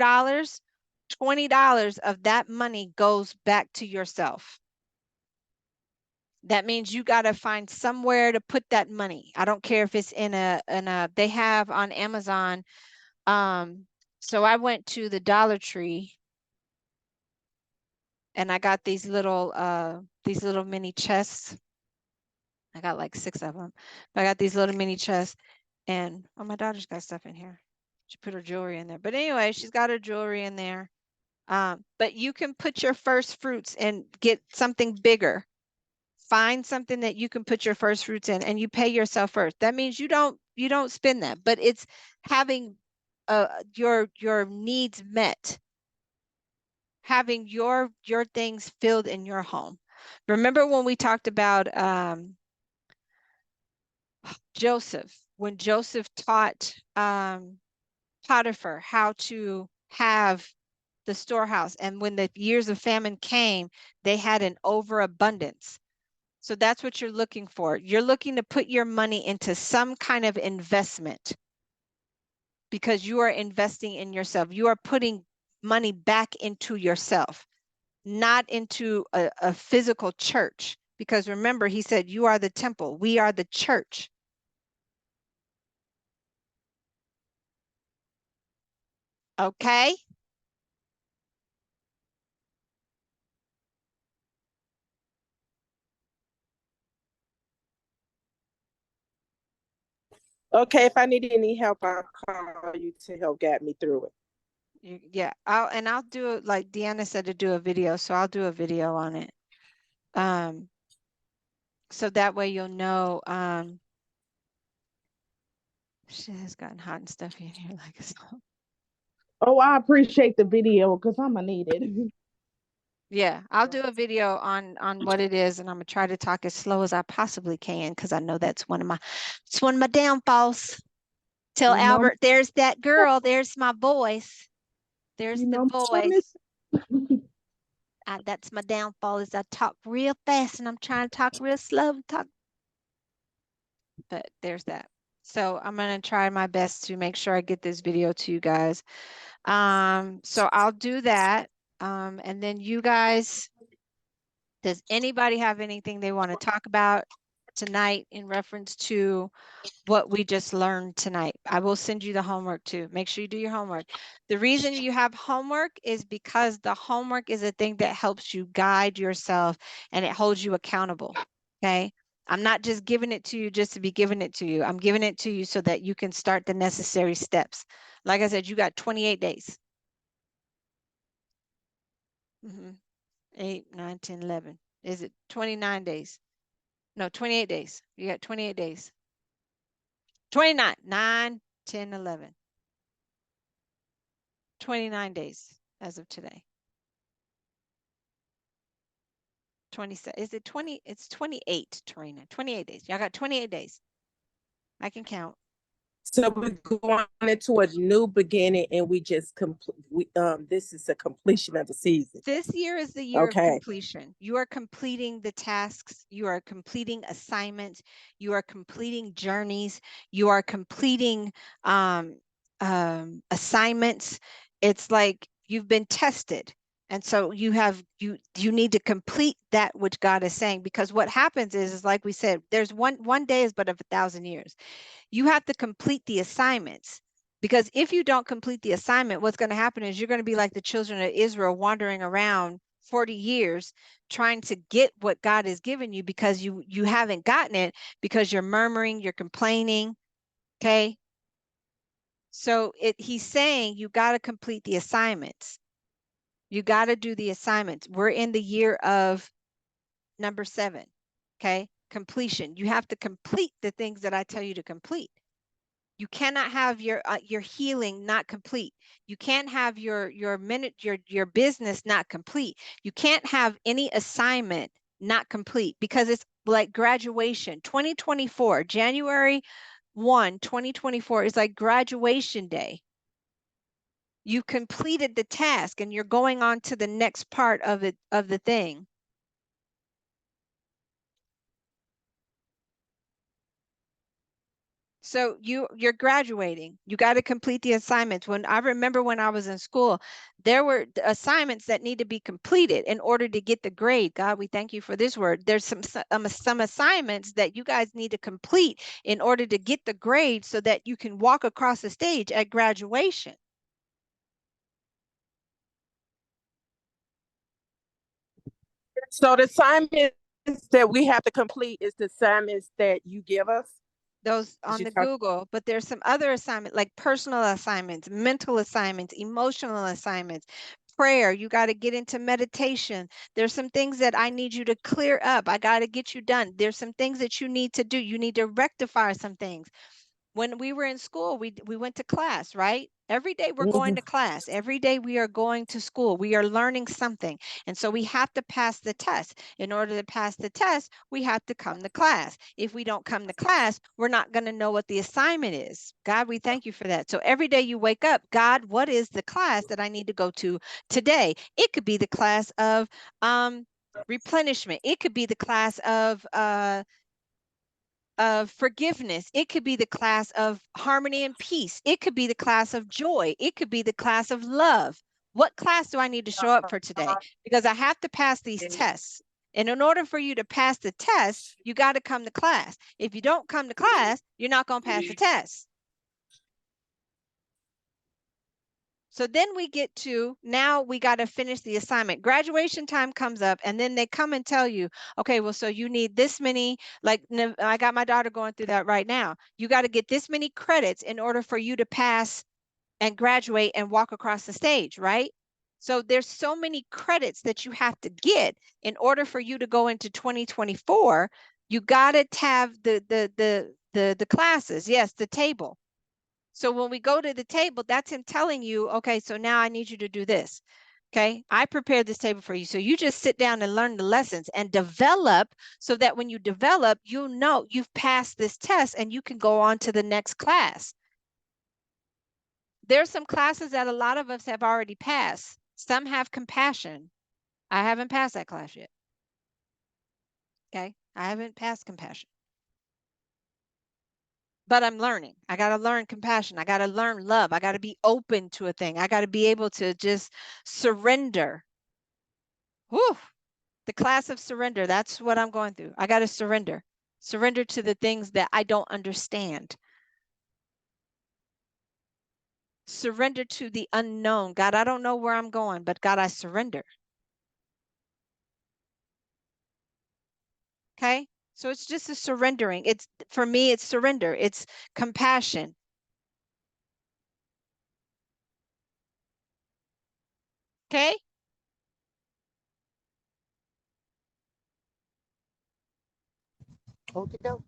$20 of that money goes back to yourself. That means you got to find somewhere to put that money. I don't care if it's in a they have on Amazon. So I went to the Dollar Tree and I got these little mini chests. I got like 6 of them. But I got these little mini chests, and oh, my daughter's got stuff in here. She put her jewelry in there. But anyway, she's got her jewelry in there. But you can put your first fruits and get something bigger. Find something that you can put your first fruits in, and you pay yourself first. That means you don't spend that, but it's having your needs met, having your things filled in your home. Remember when we talked about Joseph, when Joseph taught Potiphar how to have the storehouse, and when the years of famine came, they had an overabundance. So that's what you're looking for. You're looking to put your money into some kind of investment, because you are investing in yourself. You are putting money back into yourself, not into a physical church. Because remember, he said, you are the temple. We are the church. Okay. Okay, if I need any help, I'll call you to help guide me through it. Yeah, I'll do it, like Deanna said, to do a video. So I'll do a video on it. So that way you'll know. Shit has gotten hot and stuffy in here like it's. Oh, I appreciate the video because I'm gonna need it. Yeah, I'll do a video on what it is, and I'm gonna try to talk as slow as I possibly can, because I know it's one of my downfalls. Tell You know, Albert, there's that girl, there's my voice. There's you the know, voice. That's my downfall, is I talk real fast and I'm trying to talk real slow. But there's that. So I'm gonna try my best to make sure I get this video to you guys. So I'll do that. And then you guys, does anybody have anything they want to talk about tonight in reference to what we just learned tonight? I will send you the homework too. Make sure you do your homework. The reason you have homework is because the homework is a thing that helps you guide yourself, and it holds you accountable. Okay. I'm not just giving it to you just to be giving it to you. I'm giving it to you so that you can start the necessary steps. Like I said, you got 28 days. 8, 9, 10, 11. Is it 29 days? No, 28 days. You got 28 days. 29, 9, 10, 11. 29 days as of today. 27. Is it 20? It's 28, Tarina. 28 days. Y'all got 28 days. I can count. So we're going into a new beginning, and we just complete. This is a completion of the season. This year is the year of Okay. completion. You are completing the tasks. You are completing assignments. You are completing journeys. You are completing assignments. It's like you've been tested. And so you need to complete that which God is saying, because what happens is like we said, there's one day is but of 1,000 years. You have to complete the assignments, because if you don't complete the assignment, what's going to happen is you're going to be like the children of Israel wandering around 40 years trying to get what God has given you, because you haven't gotten it, because you're murmuring, you're complaining. Okay. So he's saying you got to complete the assignments. You got to do the assignments. We're in the year of number 7. Okay. Completion. You have to complete the things that I tell you to complete. You cannot have your healing not complete. You can't have your business not complete. You can't have any assignment not complete, because it's like graduation. 2024, January 1, 2024 is like graduation day. You completed the task and you're going on to the next part of it, of the thing. So you're graduating. You got to complete the assignments. When I remember when I was in school, there were assignments that need to be completed in order to get the grade. God, we thank you for this word. There's some assignments that you guys need to complete in order to get the grade so that you can walk across the stage at graduation. So the assignments that we have to complete is the assignments that you give us. Those on the Google, but there's some other assignments like personal assignments, mental assignments, emotional assignments, prayer. You got to get into meditation. There's some things that I need you to clear up. I got to get you done. There's some things that you need to do. You need to rectify some things. When we were in school, we went to class, right? Every day we're going to class. Every day we are going to school. We are learning something. And so we have to pass the test. In order to pass the test, we have to come to class. If we don't come to class, we're not going to know what the assignment is. God, we thank you for that. So every day you wake up, God, what is the class that I need to go to today? It could be the class of replenishment. It could be the class of forgiveness. It could be the class of harmony and peace. It could be the class of joy. It could be the class of love. What class do I need to show up for today? Because I have to pass these tests. And in order for you to pass the test, you got to come to class. If you don't come to class, you're not going to pass the test. So then we get to, now we got to finish the assignment. Graduation time comes up, and then they come and tell you, okay, well, so you need this many, like I got my daughter going through that right now. You got to get this many credits in order for you to pass and graduate and walk across the stage, right? So there's so many credits that you have to get in order for you to go into 2024. You got to have the classes, yes, the table. So when we go to the table, that's him telling you, okay, so now I need you to do this. Okay, I prepared this table for you. So you just sit down and learn the lessons and develop, so that when you develop, you'll know you've passed this test and you can go on to the next class. There's some classes that a lot of us have already passed. Some have compassion. I haven't passed that class yet. Okay, I haven't passed compassion. But I'm learning. I got to learn compassion. I got to learn love. I got to be open to a thing. I got to be able to just surrender. Whew. The class of surrender. That's what I'm going through. I got to surrender. Surrender to the things that I don't understand. Surrender to the unknown. God, I don't know where I'm going, but God, I surrender. Okay? So it's just a surrendering. It's, for me, it's surrender. It's compassion. Okay? Okay, go.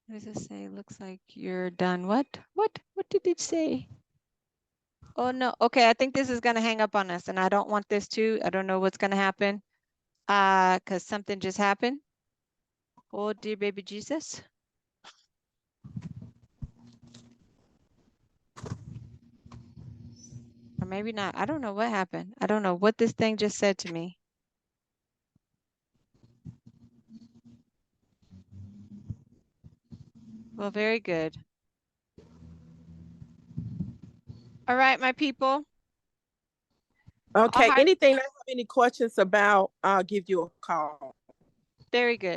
What does it say? Looks like you're done. What? What did it say? Oh, no. Okay, I think this is going to hang up on us, and I don't want this to. I don't know what's going to happen because something just happened. Oh, dear baby Jesus. Or maybe not. I don't know what happened. I don't know what this thing just said to me. Well, very good. All right, my people. Okay, heart- anything I have any questions about, I'll give you a call. Very good.